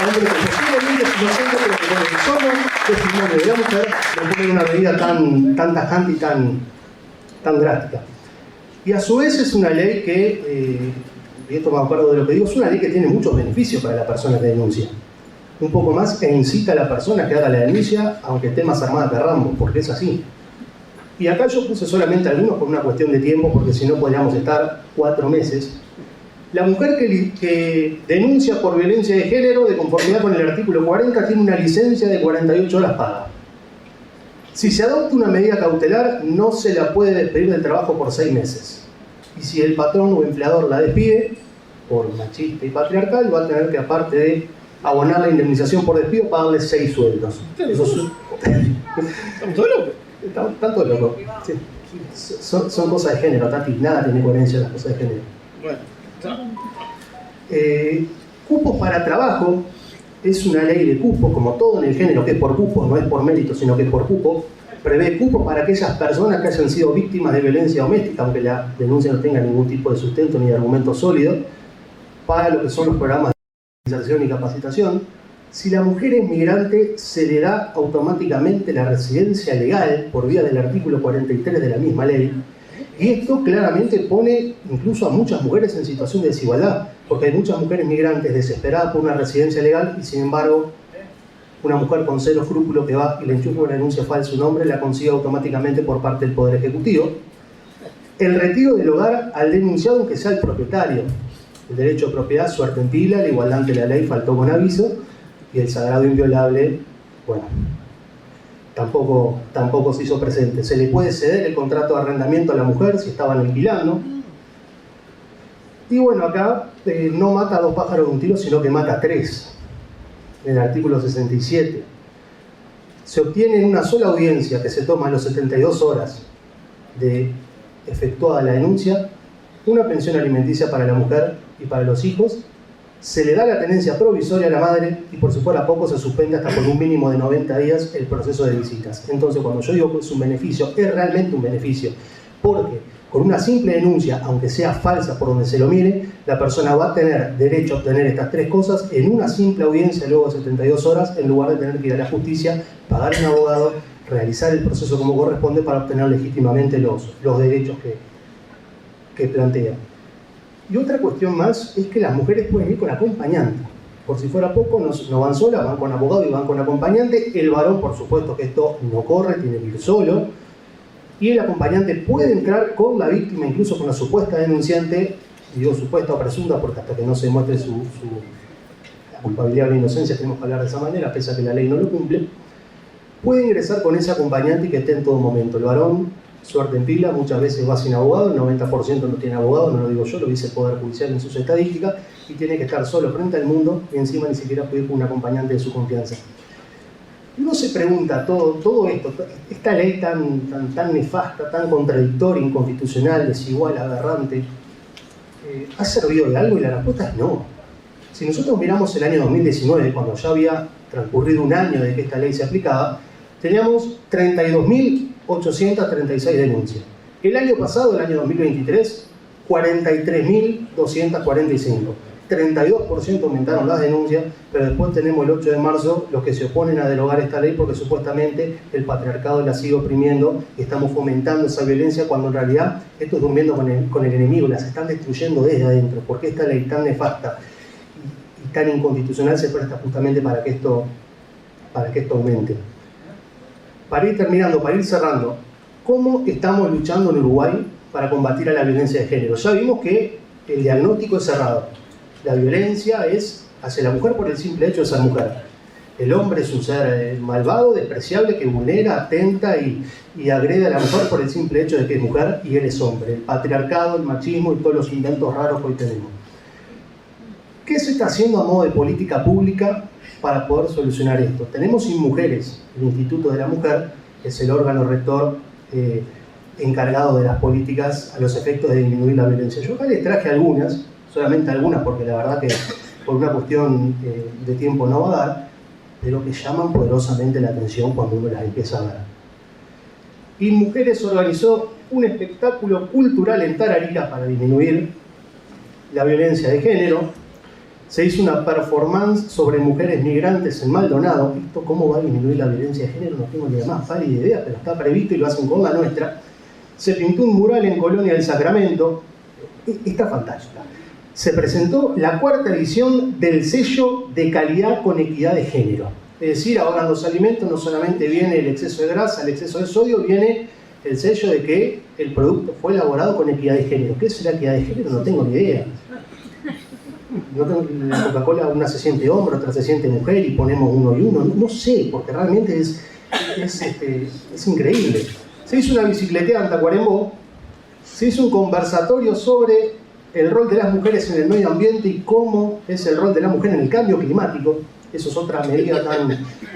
un hombre que posiblemente es inocente, pero que con el solo testimonio de la mujer le ponen una medida tan tajante y tan drástica. Y a su vez es una ley que, y esto me acuerdo de lo que digo, es una ley que tiene muchos beneficios para la persona que denuncia. Un poco más que incita a la persona que haga la denuncia, aunque esté más armada que Rambo, porque es así. Y acá yo puse solamente algunos por una cuestión de tiempo, porque si no podríamos estar 4 meses. La mujer que denuncia por violencia de género, de conformidad con el artículo 40, tiene una licencia de 48 horas paga. Si se adopta una medida cautelar, no se la puede despedir del trabajo por 6 meses. Y si el patrón o empleador la despide, por machista y patriarcal, va a tener que, aparte de abonar la indemnización por despido, pagarle 6 sueldos. ¿Estamos todos locos? Están todos locos. Sí. Son cosas de género, Tati. Nada tiene coherencia en las cosas de género. Bueno, cupos para trabajo. Es una ley de cupos, como todo en el género, que es por cupos, no es por mérito, sino que es por cupo. Prevé cupos para aquellas personas que hayan sido víctimas de violencia doméstica, aunque la denuncia no tenga ningún tipo de sustento ni de argumento sólido, para lo que son los programas de inserción y capacitación. Si la mujer es migrante, se le da automáticamente la residencia legal por vía del artículo 43 de la misma ley. Y esto claramente pone incluso a muchas mujeres en situación de desigualdad, porque hay muchas mujeres migrantes desesperadas por una residencia legal y sin embargo una mujer con cero escrúpulos que va y le enchufa una denuncia falsa su nombre la consigue automáticamente por parte del Poder Ejecutivo. El retiro del hogar al denunciado, aunque sea el propietario. El derecho a propiedad, suerte en pila, la igualdad ante la ley faltó con aviso, y el sagrado inviolable, bueno, tampoco se hizo presente. Se le puede ceder el contrato de arrendamiento a la mujer si estaban alquilando. Y bueno, acá no mata a 2 pájaros de un tiro, sino que mata a 3. En el artículo 67. Se obtiene en una sola audiencia, que se toma a las 72 horas de efectuada la denuncia, una pensión alimenticia para la mujer y para los hijos. Se le da la tenencia provisoria a la madre y por si fuera poco se suspende hasta por un mínimo de 90 días el proceso de visitas. Entonces cuando yo digo que es un beneficio, es realmente un beneficio, porque con una simple denuncia, aunque sea falsa por donde se lo mire, la persona va a tener derecho a obtener estas 3 cosas en una simple audiencia luego de 72 horas, en lugar de tener que ir a la justicia, pagar un abogado, realizar el proceso como corresponde para obtener legítimamente los derechos que plantea. Y otra cuestión más es que las mujeres pueden ir con acompañante. Por si fuera poco, no van solas, van con abogado y van con acompañante. El varón, por supuesto que esto no corre, tiene que ir solo. Y el acompañante puede entrar con la víctima, incluso con la supuesta denunciante, digo supuesta o presunta, porque hasta que no se demuestre la culpabilidad o la inocencia tenemos que hablar de esa manera, pese a que la ley no lo cumple. Puede ingresar con ese acompañante y que esté en todo momento. El varón suerte en pila, muchas veces va sin abogado, el 90% no tiene abogado, no lo digo yo, lo dice el Poder Judicial en sus estadísticas, y tiene que estar solo frente al mundo y encima ni siquiera puede ir con un acompañante de su confianza. Uno se pregunta, todo esto, esta ley tan nefasta, tan contradictoria, inconstitucional, desigual, aberrante, ¿ha servido de algo? Y la respuesta es no. Si nosotros miramos el año 2019, cuando ya había transcurrido un año de que esta ley se aplicaba, teníamos 32.836 denuncias. El año pasado, el año 2023, 43.245. 32% aumentaron las denuncias, pero después tenemos el 8 de marzo los que se oponen a derogar esta ley porque supuestamente el patriarcado la sigue oprimiendo y estamos fomentando esa violencia cuando en realidad esto es durmiendo con el enemigo, las están destruyendo desde adentro, porque esta ley tan nefasta y tan inconstitucional se presta justamente para que esto aumente. Para ir terminando, para ir cerrando, ¿cómo estamos luchando en Uruguay para combatir a la violencia de género? Ya vimos que el diagnóstico es cerrado. La violencia es hacia la mujer por el simple hecho de ser mujer. El hombre es un ser malvado, despreciable, que vulnera, atenta y agrede a la mujer por el simple hecho de que es mujer y él es hombre. El patriarcado, el machismo y todos los inventos raros que hoy tenemos. ¿Qué se está haciendo a modo de política pública para poder solucionar esto? Tenemos InMujeres, el Instituto de la Mujer, que es el órgano rector encargado de las políticas a los efectos de disminuir la violencia. Yo acá les traje algunas, solamente algunas, porque la verdad que por una cuestión de tiempo no va a dar, pero que llaman poderosamente la atención cuando uno las empieza a ver. InMujeres organizó un espectáculo cultural en Tararira para disminuir la violencia de género. Se hizo una performance sobre mujeres migrantes en Maldonado. ¿Esto cómo va a disminuir la violencia de género? No tengo ni la más pálida idea, pero está previsto y lo hacen con la nuestra. Se pintó un mural en Colonia del Sacramento. Está fantástica. Se presentó la 4ª edición del sello de calidad con equidad de género. Es decir, ahora en los alimentos no solamente viene el exceso de grasa, el exceso de sodio, viene el sello de que el producto fue elaborado con equidad de género. ¿Qué será equidad de género? No tengo ni idea. No tengo, la Coca-Cola una se siente hombre, otra se siente mujer y ponemos uno y uno. No sé, porque realmente es increíble. Se hizo una bicicleteada en Tacuarembó, se hizo un conversatorio sobre el rol de las mujeres en el medio ambiente y cómo es el rol de la mujer en el cambio climático. Eso es otra medida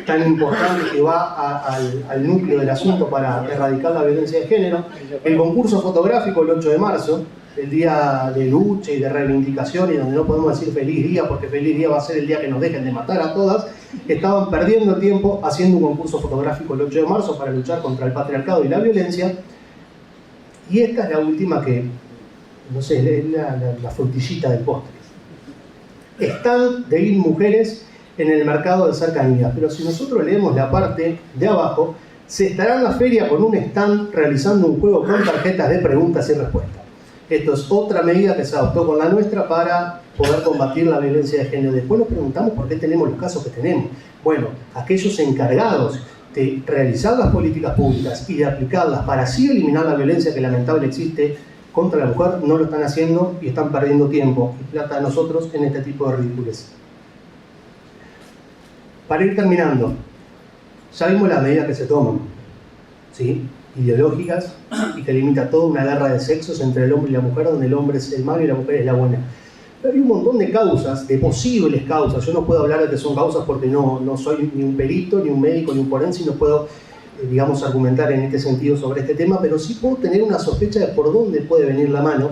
tan importante que va al núcleo del asunto para erradicar la violencia de género. El concurso fotográfico el 8 de marzo, el día de lucha y de reivindicación, y donde no podemos decir feliz día, porque feliz día va a ser el día que nos dejen de matar a todas, estaban perdiendo el tiempo haciendo un concurso fotográfico el 8 de marzo para luchar contra el patriarcado y la violencia. Y esta es la última que, no sé, es la frutillita del postre. Stand de InMujeres en el mercado de cercanías. Pero si nosotros leemos la parte de abajo, se estará en la feria con un stand realizando un juego con tarjetas de preguntas y respuestas. Esto es otra medida que se adoptó con la nuestra para poder combatir la violencia de género. Después nos preguntamos por qué tenemos los casos que tenemos. Bueno, aquellos encargados de realizar las políticas públicas y de aplicarlas para así eliminar la violencia que lamentablemente existe contra la mujer no lo están haciendo y están perdiendo tiempo y plata a nosotros en este tipo de ridículos. Para ir terminando, ya vimos las medidas que se toman, ¿sí? Ideológicas y que limita toda una guerra de sexos entre el hombre y la mujer, donde el hombre es el malo y la mujer es la buena. Pero hay un montón de causas, de posibles causas. Yo no puedo hablar de que son causas porque no soy ni un perito, ni un médico, ni un forense, y no puedo, digamos, argumentar en este sentido sobre este tema, pero sí puedo tener una sospecha de por dónde puede venir la mano,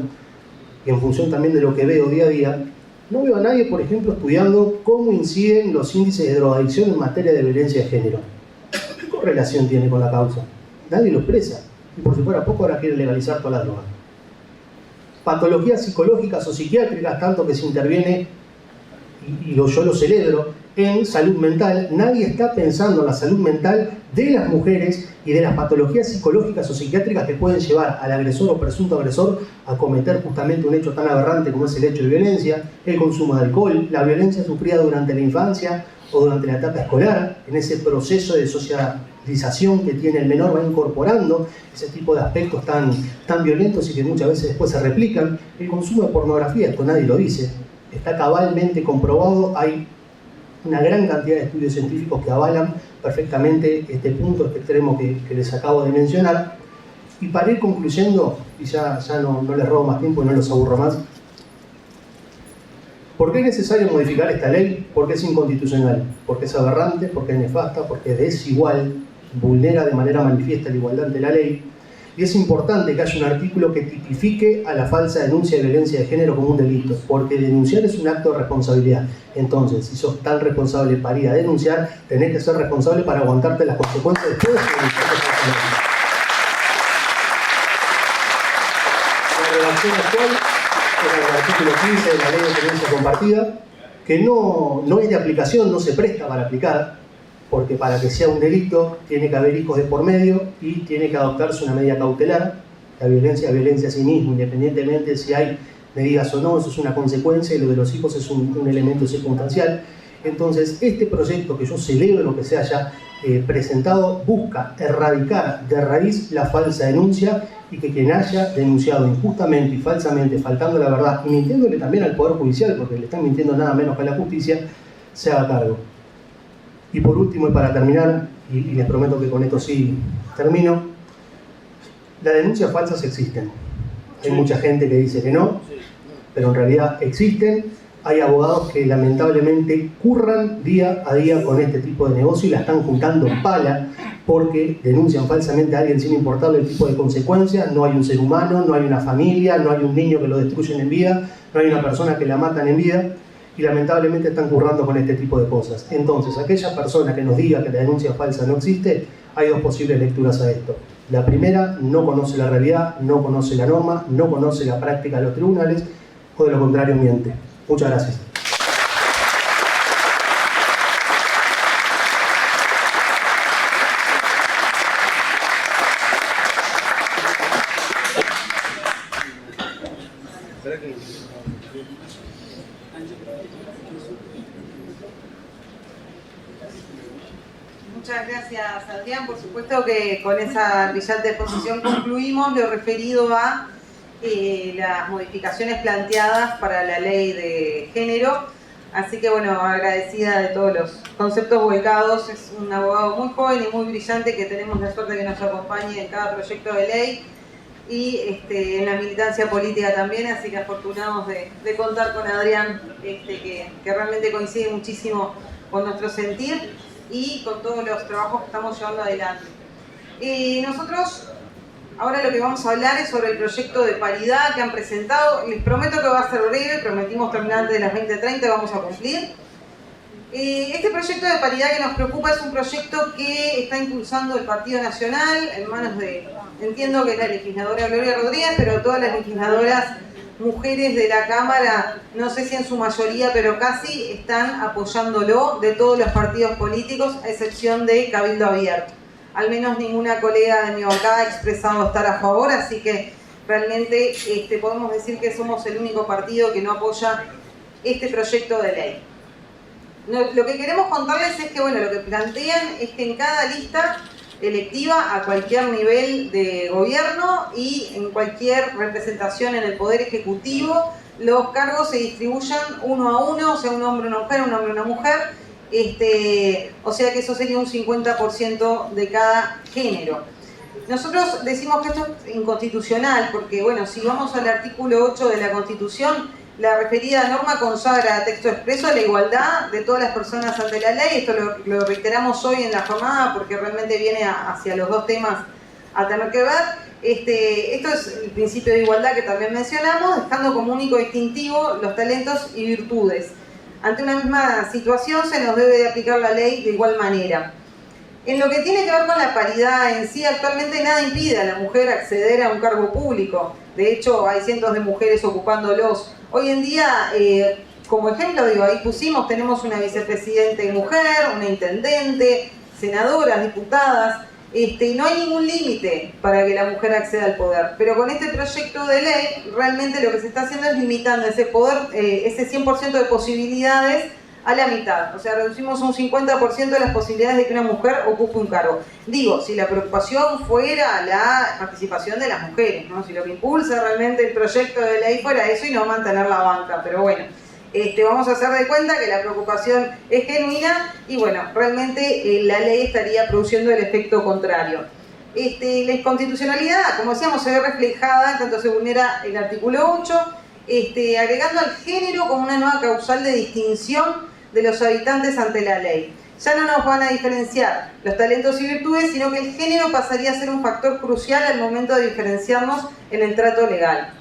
y en función también de lo que veo día a día. No veo a nadie, por ejemplo, estudiando cómo inciden los índices de drogadicción en materia de violencia de género. ¿Qué correlación tiene con la causa? Nadie lo expresa. Y por si fuera poco, ahora quieren legalizar toda la droga. Patologías psicológicas o psiquiátricas, tanto que se interviene, yo lo celebro, en salud mental. Nadie está pensando en la salud mental de las mujeres y de las patologías psicológicas o psiquiátricas que pueden llevar al agresor o presunto agresor a cometer justamente un hecho tan aberrante como es el hecho de violencia, el consumo de alcohol, la violencia sufrida durante la infancia o durante la etapa escolar. En ese proceso de socialización que tiene el menor va incorporando ese tipo de aspectos tan violentos y que muchas veces después se replican. El consumo de pornografía, esto nadie lo dice, está cabalmente comprobado. Hay una gran cantidad de estudios científicos que avalan perfectamente este punto, este extremo que les acabo de mencionar. Y para ir concluyendo, y ya no les robo más tiempo y no los aburro más, ¿por qué es necesario modificar esta ley? Porque es inconstitucional, porque es aberrante, porque es nefasta, porque es desigual, vulnera de manera manifiesta la igualdad ante la ley. Y es importante que haya un artículo que tipifique a la falsa denuncia de violencia de género como un delito, porque denunciar es un acto de responsabilidad. Entonces, si sos tan responsable para ir a denunciar, tenés que ser responsable para aguantarte las consecuencias de todo eso. La redacción actual era el artículo 15 de la Ley de Tenencia Compartida, que no es de aplicación, no se presta para aplicar, porque para que sea un delito tiene que haber hijos de por medio y tiene que adoptarse una medida cautelar. La violencia es violencia a sí mismo, independientemente de si hay medidas o no, eso es una consecuencia y lo de los hijos es un elemento circunstancial. Entonces, este proyecto que yo celebro que se haya presentado busca erradicar de raíz la falsa denuncia y que quien haya denunciado injustamente y falsamente, faltando la verdad y mintiéndole también al Poder Judicial, porque le están mintiendo nada menos que a la justicia, se haga cargo. Y por último, y para terminar, y les prometo que con esto sí termino, las denuncias falsas existen. Hay mucha gente que dice que no, pero en realidad existen. Hay abogados que lamentablemente curran día a día con este tipo de negocio y la están juntando en pala porque denuncian falsamente a alguien sin importarle el tipo de consecuencias. No hay un ser humano, no hay una familia, no hay un niño que lo destruyen en vida, no hay una persona que la matan en vida. Y lamentablemente están currando con este tipo de cosas. Entonces, aquella persona que nos diga que la denuncia falsa no existe, hay dos posibles lecturas a esto. La primera, no conoce la realidad, no conoce la norma, no conoce la práctica de los tribunales, o de lo contrario miente. Muchas gracias. Muchas gracias, Adrián. Por supuesto que con esa brillante exposición concluimos lo referido a las modificaciones planteadas para la ley de género. Así que bueno, agradecida de todos los conceptos volcados. Es un abogado muy joven y muy brillante que tenemos la suerte de que nos acompañe en cada proyecto de ley y en la militancia política también, así que afortunados de contar con Adrián, que realmente coincide muchísimo con nuestro sentir y con todos los trabajos que estamos llevando adelante. Nosotros ahora lo que vamos a hablar es sobre el proyecto de paridad que han presentado. Les prometo que va a ser breve, prometimos terminar antes de las 20:30, vamos a cumplir. Este proyecto de paridad que nos preocupa es un proyecto que está impulsando el Partido Nacional en manos de, entiendo que es la legisladora Gloria Rodríguez, pero todas las legisladoras mujeres de la Cámara, no sé si en su mayoría, pero casi están apoyándolo, de todos los partidos políticos, a excepción de Cabildo Abierto. Al menos ninguna colega de mi bancada ha expresado estar a favor, así que realmente podemos decir que somos el único partido que no apoya este proyecto de ley. Lo que queremos contarles es que, bueno, lo que plantean es que en cada lista electiva, a cualquier nivel de gobierno y en cualquier representación en el Poder Ejecutivo, los cargos se distribuyan uno a uno, o sea, un hombre, una mujer, un hombre, una mujer, o sea que eso sería un 50% de cada género. Nosotros decimos que esto es inconstitucional porque, bueno, si vamos al artículo 8 de la Constitución, la referida norma consagra a texto expreso la igualdad de todas las personas ante la ley. Esto lo reiteramos hoy en la jornada porque realmente viene hacia los dos temas a tener que ver. Esto es el principio de igualdad que también mencionamos, dejando como único distintivo los talentos y virtudes. Ante una misma situación se nos debe de aplicar la ley de igual manera. En lo que tiene que ver con la paridad en sí, actualmente nada impide a la mujer acceder a un cargo público. De hecho, hay cientos de mujeres ocupándolos. Hoy en día, como ejemplo, ahí pusimos, tenemos una vicepresidente mujer, una intendente, senadoras, diputadas. No hay ningún límite para que la mujer acceda al poder. Pero con este proyecto de ley, realmente lo que se está haciendo es limitando ese poder, ese 100% de posibilidades a la mitad. O sea, reducimos un 50% de las posibilidades de que una mujer ocupe un cargo. Digo, si la preocupación fuera la participación de las mujeres, ¿no? Si lo que impulsa realmente el proyecto de ley fuera eso y no mantener la banca. Pero bueno, vamos a hacer de cuenta que la preocupación es genuina y bueno, realmente la ley estaría produciendo el efecto contrario. La inconstitucionalidad, como decíamos, se ve reflejada, en tanto se vulnera el artículo 8, agregando al género como una nueva causal de distinción de los habitantes ante la ley. Ya no nos van a diferenciar los talentos y virtudes, sino que el género pasaría a ser un factor crucial al momento de diferenciarnos en el trato legal.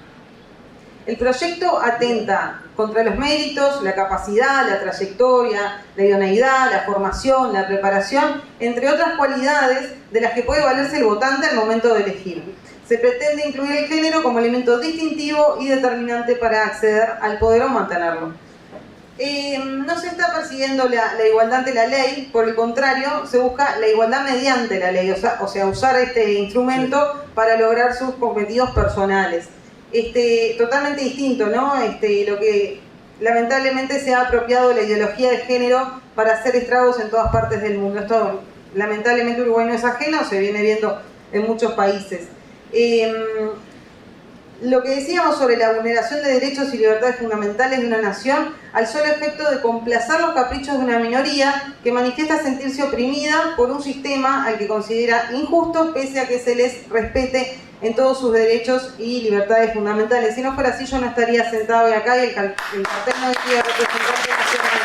El proyecto atenta contra los méritos, la capacidad, la trayectoria, la idoneidad, la formación, la preparación, entre otras cualidades de las que puede valerse el votante al momento de elegir. Se pretende incluir el género como elemento distintivo y determinante para acceder al poder o mantenerlo. No se está persiguiendo la igualdad ante la ley, por el contrario, se busca la igualdad mediante la ley, o sea usar este instrumento para lograr sus objetivos personales. Totalmente distinto, ¿no? Lo que lamentablemente se ha apropiado la ideología de género para hacer estragos en todas partes del mundo. Esto lamentablemente Uruguay no es ajeno, se viene viendo en muchos países. Lo que decíamos sobre la vulneración de derechos y libertades fundamentales de una nación al solo efecto de complacer los caprichos de una minoría que manifiesta sentirse oprimida por un sistema al que considera injusto pese a que se les respete en todos sus derechos y libertades fundamentales. Si no fuera así, yo no estaría sentado hoy acá y el cartel no decía representante nacional.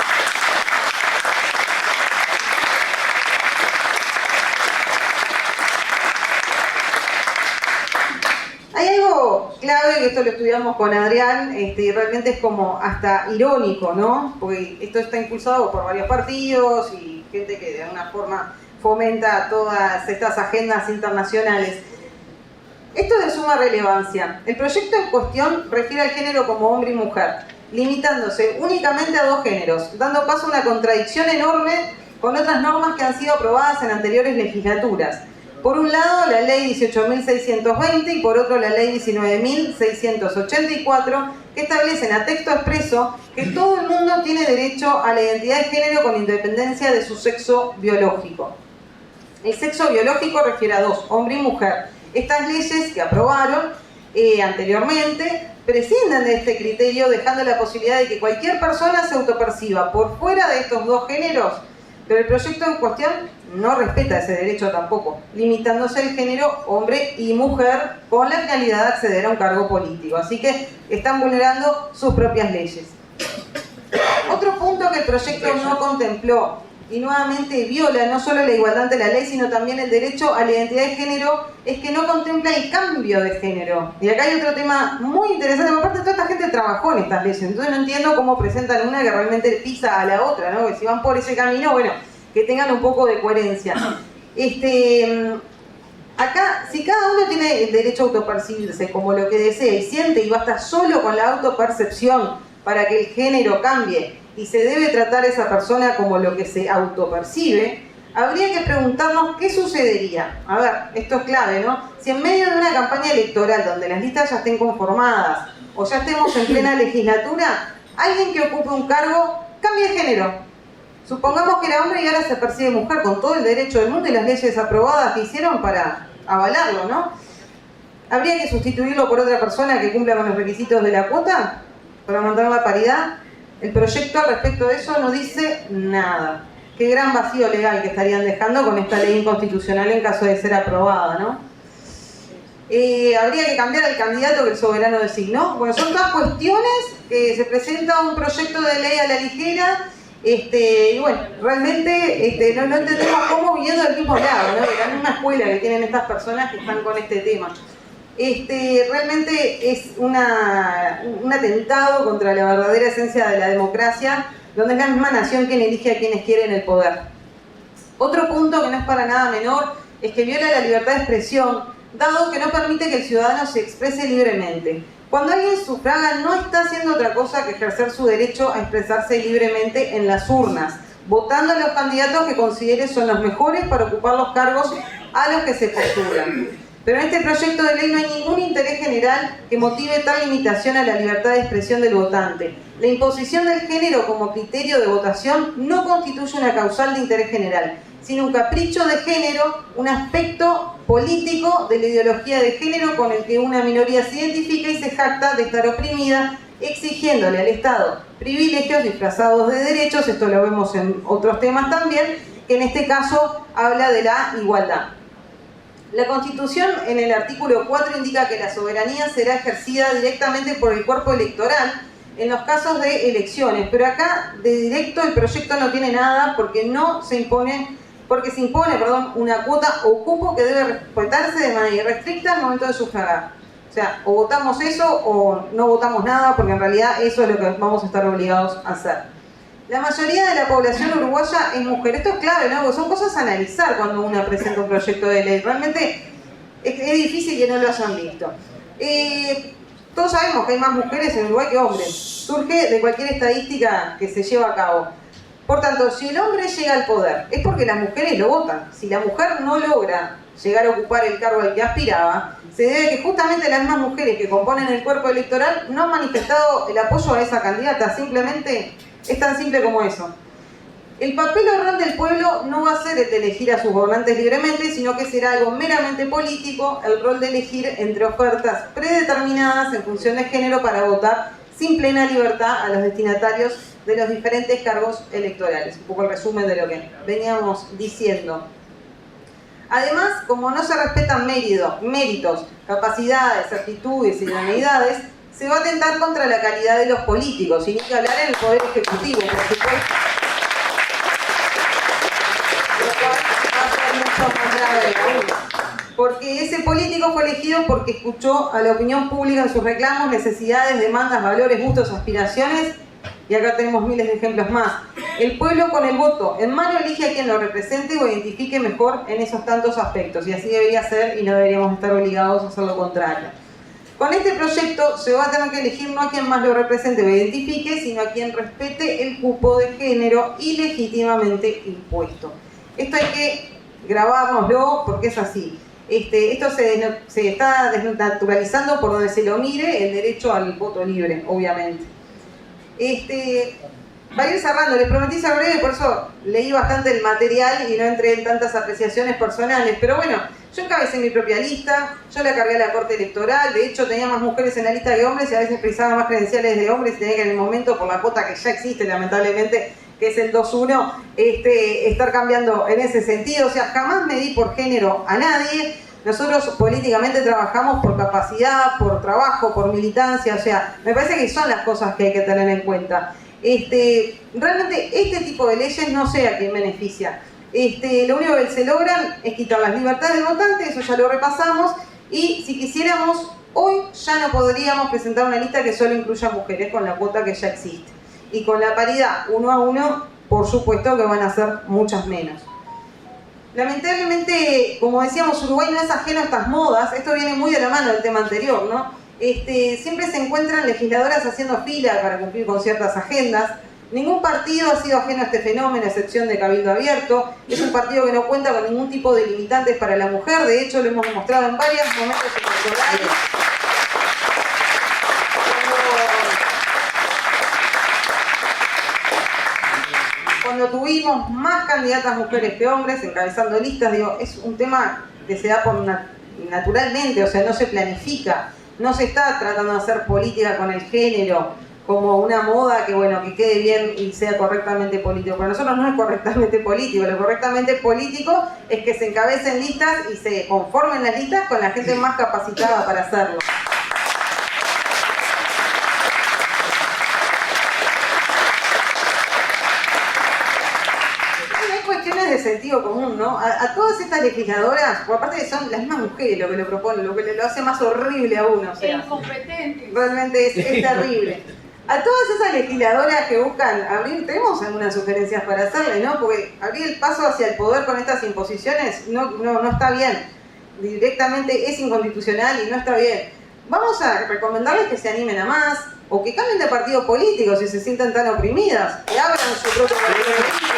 Hay algo clave, que esto lo estudiamos con Adrián, y realmente es como hasta irónico, ¿no? Porque esto está impulsado por varios partidos y gente que de alguna forma fomenta todas estas agendas internacionales. Esto es de suma relevancia. El proyecto en cuestión refiere al género como hombre y mujer, limitándose únicamente a dos géneros, dando paso a una contradicción enorme con otras normas que han sido aprobadas en anteriores legislaturas. Por un lado, la ley 18.620 y por otro la ley 19.684, que establecen a texto expreso que todo el mundo tiene derecho a la identidad de género con independencia de su sexo biológico. El sexo biológico refiere a dos, hombre y mujer. Estas leyes que aprobaron anteriormente prescinden de este criterio, dejando la posibilidad de que cualquier persona se autoperciba por fuera de estos dos géneros, pero el proyecto en cuestión no respeta ese derecho tampoco, limitándose el género hombre y mujer con la finalidad de acceder a un cargo político. Así que están vulnerando sus propias leyes. Otro punto que el proyecto no contempló y nuevamente viola no solo la igualdad ante la ley, sino también el derecho a la identidad de género, es que no contempla el cambio de género. Y acá hay otro tema muy interesante, porque aparte toda esta gente trabajó en estas leyes, entonces no entiendo cómo presentan una que realmente pisa a la otra, ¿no? Que si van por ese camino, bueno, que tengan un poco de coherencia. Acá, si cada uno tiene el derecho a autopercibirse como lo que desea y siente, y basta solo con la autopercepción para que el género cambie, y se debe tratar a esa persona como lo que se autopercibe, habría que preguntarnos qué sucedería. A ver, esto es clave, ¿no? Si en medio de una campaña electoral donde las listas ya estén conformadas o ya estemos en plena legislatura, alguien que ocupe un cargo cambie de género. Supongamos que era hombre y ahora se percibe mujer, con todo el derecho del mundo y las leyes aprobadas que hicieron para avalarlo, ¿no? ¿Habría que sustituirlo por otra persona que cumpla con los requisitos de la cuota para mantener la paridad? El proyecto al respecto de eso no dice nada. Qué gran vacío legal que estarían dejando con esta ley inconstitucional en caso de ser aprobada, ¿no? Habría que cambiar al candidato que el soberano designó. Bueno, son todas cuestiones que se presenta un proyecto de ley a la ligera, y bueno, realmente no entendemos cómo, viniendo del mismo lado, ¿no? De la misma escuela que tienen estas personas que están con este tema. Realmente es un atentado contra la verdadera esencia de la democracia, donde es la misma nación quien elige a quienes quieren el poder. Otro punto que no es para nada menor es que viola la libertad de expresión, dado que no permite que el ciudadano se exprese libremente. Cuando alguien sufraga, no está haciendo otra cosa que ejercer su derecho a expresarse libremente en las urnas, votando a los candidatos que considere son los mejores para ocupar los cargos a los que se postulan. Pero en este proyecto de ley no hay ningún interés general que motive tal limitación a la libertad de expresión del votante. La imposición del género como criterio de votación no constituye una causal de interés general, sino un capricho de género, un aspecto político de la ideología de género con el que una minoría se identifica y se jacta de estar oprimida, exigiéndole al Estado privilegios disfrazados de derechos. Esto lo vemos en otros temas también, que en este caso habla de la igualdad. La Constitución en el artículo 4 indica que la soberanía será ejercida directamente por el cuerpo electoral en los casos de elecciones, pero acá de directo el proyecto no tiene nada porque se impone una cuota o cupo que debe respetarse de manera irrestricta al momento de sufragar. O sea, o votamos eso o no votamos nada, porque en realidad eso es lo que vamos a estar obligados a hacer. La mayoría de la población uruguaya es mujer. Esto es clave, ¿no? Porque son cosas a analizar cuando uno presenta un proyecto de ley. Realmente es difícil que no lo hayan visto. Todos sabemos que hay más mujeres en Uruguay que hombres. Surge de cualquier estadística que se lleva a cabo. Por tanto, si el hombre llega al poder, es porque las mujeres lo votan. Si la mujer no logra llegar a ocupar el cargo al que aspiraba, se debe a que justamente las mismas mujeres que componen el cuerpo electoral no han manifestado el apoyo a esa candidata. Simplemente es tan simple como eso. El papel o rol del pueblo no va a ser el de elegir a sus gobernantes libremente, sino que será algo meramente político, el rol de elegir entre ofertas predeterminadas en función de género para votar sin plena libertad a los destinatarios de los diferentes cargos electorales. Un poco el resumen de lo que veníamos diciendo. Además, como no se respetan méritos, capacidades, actitudes y idoneidades, se va a atentar contra la calidad de los políticos, y ni que hablar en el Poder Ejecutivo, por supuesto. Porque ese político fue elegido porque escuchó a la opinión pública en sus reclamos, necesidades, demandas, valores, gustos, aspiraciones, y acá tenemos miles de ejemplos más. El pueblo con el voto en mano elige a quien lo represente o identifique mejor en esos tantos aspectos, y así debería ser y no deberíamos estar obligados a hacer lo contrario. Con este proyecto se va a tener que elegir no a quien más lo represente o identifique, sino a quien respete el cupo de género ilegítimamente impuesto. Esto hay que grabárnoslo porque es así. Esto se está desnaturalizando por donde se lo mire el derecho al voto libre, obviamente. Para ir cerrando, les prometí ser breve, por eso leí bastante el material y no entré en tantas apreciaciones personales, pero bueno, yo encabecé mi propia lista, yo la cargué a la Corte Electoral, de hecho tenía más mujeres en la lista que hombres y a veces precisaba más credenciales de hombres y tenía que en el momento, por la cuota que ya existe lamentablemente, que es el 2-1, estar cambiando en ese sentido. O sea, jamás me di por género a nadie. Nosotros políticamente trabajamos por capacidad, por trabajo, por militancia. O sea, me parece que son las cosas que hay que tener en cuenta. Realmente este tipo de leyes no sé a quién beneficia. Lo único que se logran es quitar las libertades del votante, eso ya lo repasamos, y si quisiéramos, hoy ya no podríamos presentar una lista que solo incluya mujeres con la cuota que ya existe. Y con la paridad 1 a 1, por supuesto que van a ser muchas menos. Lamentablemente, como decíamos, Uruguay no es ajeno a estas modas. Esto viene muy de la mano del tema anterior, ¿no? Siempre se encuentran legisladoras haciendo fila para cumplir con ciertas agendas. Ningún partido ha sido ajeno a este fenómeno, a excepción de Cabildo Abierto. Es un partido que no cuenta con ningún tipo de limitantes para la mujer. De hecho, lo hemos demostrado en varios momentos electorales. Cuando tuvimos más candidatas mujeres que hombres encabezando listas, digo, es un tema que se da naturalmente, o sea, no se planifica, no se está tratando de hacer política con el género como una moda que, bueno, que quede bien y sea correctamente político. Para nosotros no es correctamente político, lo correctamente político es que se encabecen listas y se conformen las listas con la gente más capacitada para hacerlo. De sentido común, ¿no? A todas estas legisladoras, por aparte que son las mismas mujeres lo que lo proponen, lo que lo hace más horrible a uno, o sea, incompetentes. Realmente es terrible. A todas esas legisladoras que buscan abrir, tenemos algunas sugerencias para hacerle, ¿no? Porque abrir el paso hacia el poder con estas imposiciones no está bien. Directamente es inconstitucional y no está bien. Vamos a recomendarles que se animen a más, o que cambien de partido político si se sienten tan oprimidas, que abran su propio partido político.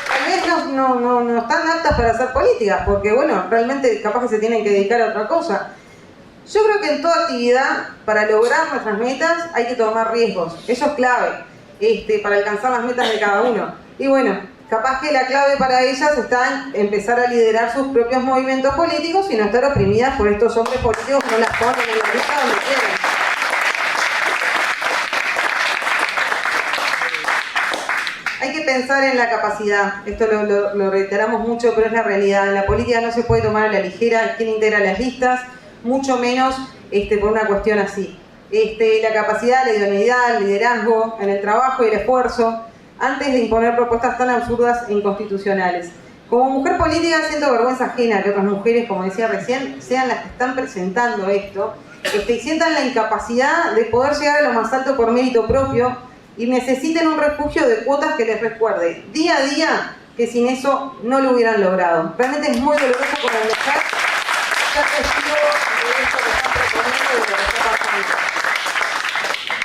Tal vez no están aptas para hacer políticas, porque bueno, realmente capaz que se tienen que dedicar a otra cosa. Yo creo que en toda actividad, para lograr nuestras metas, hay que tomar riesgos. Eso es clave, para alcanzar las metas de cada uno. Y bueno, capaz que la clave para ellas está en empezar a liderar sus propios movimientos políticos y no estar oprimidas por estos hombres políticos que no las ponen en la lista donde quieren. pensar en la capacidad. Esto lo reiteramos mucho, pero es la realidad. En la política no se puede tomar a la ligera quién integra las listas, mucho menos por una cuestión así. La capacidad, la idoneidad, el liderazgo en el trabajo y el esfuerzo, antes de imponer propuestas tan absurdas e inconstitucionales. Como mujer política siento vergüenza ajena que otras mujeres, como decía recién, sean las que están presentando esto, y sientan la incapacidad de poder llegar a lo más alto por mérito propio y necesiten un refugio de cuotas que les recuerde día a día que sin eso no lo hubieran logrado. Realmente es muy doloroso como mujer ser testigo de esto que están proponiendo y de lo que está pasando.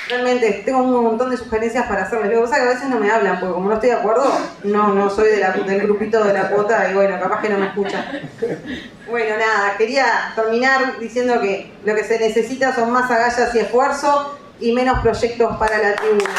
Realmente tengo un montón de sugerencias para hacerles. Lo que pasa es que a veces no me hablan, porque como no estoy de acuerdo, no soy del grupito de la cuota y bueno, capaz que no me escuchan. Bueno, nada, quería terminar diciendo que lo que se necesita son más agallas y esfuerzo y menos proyectos para la tribuna.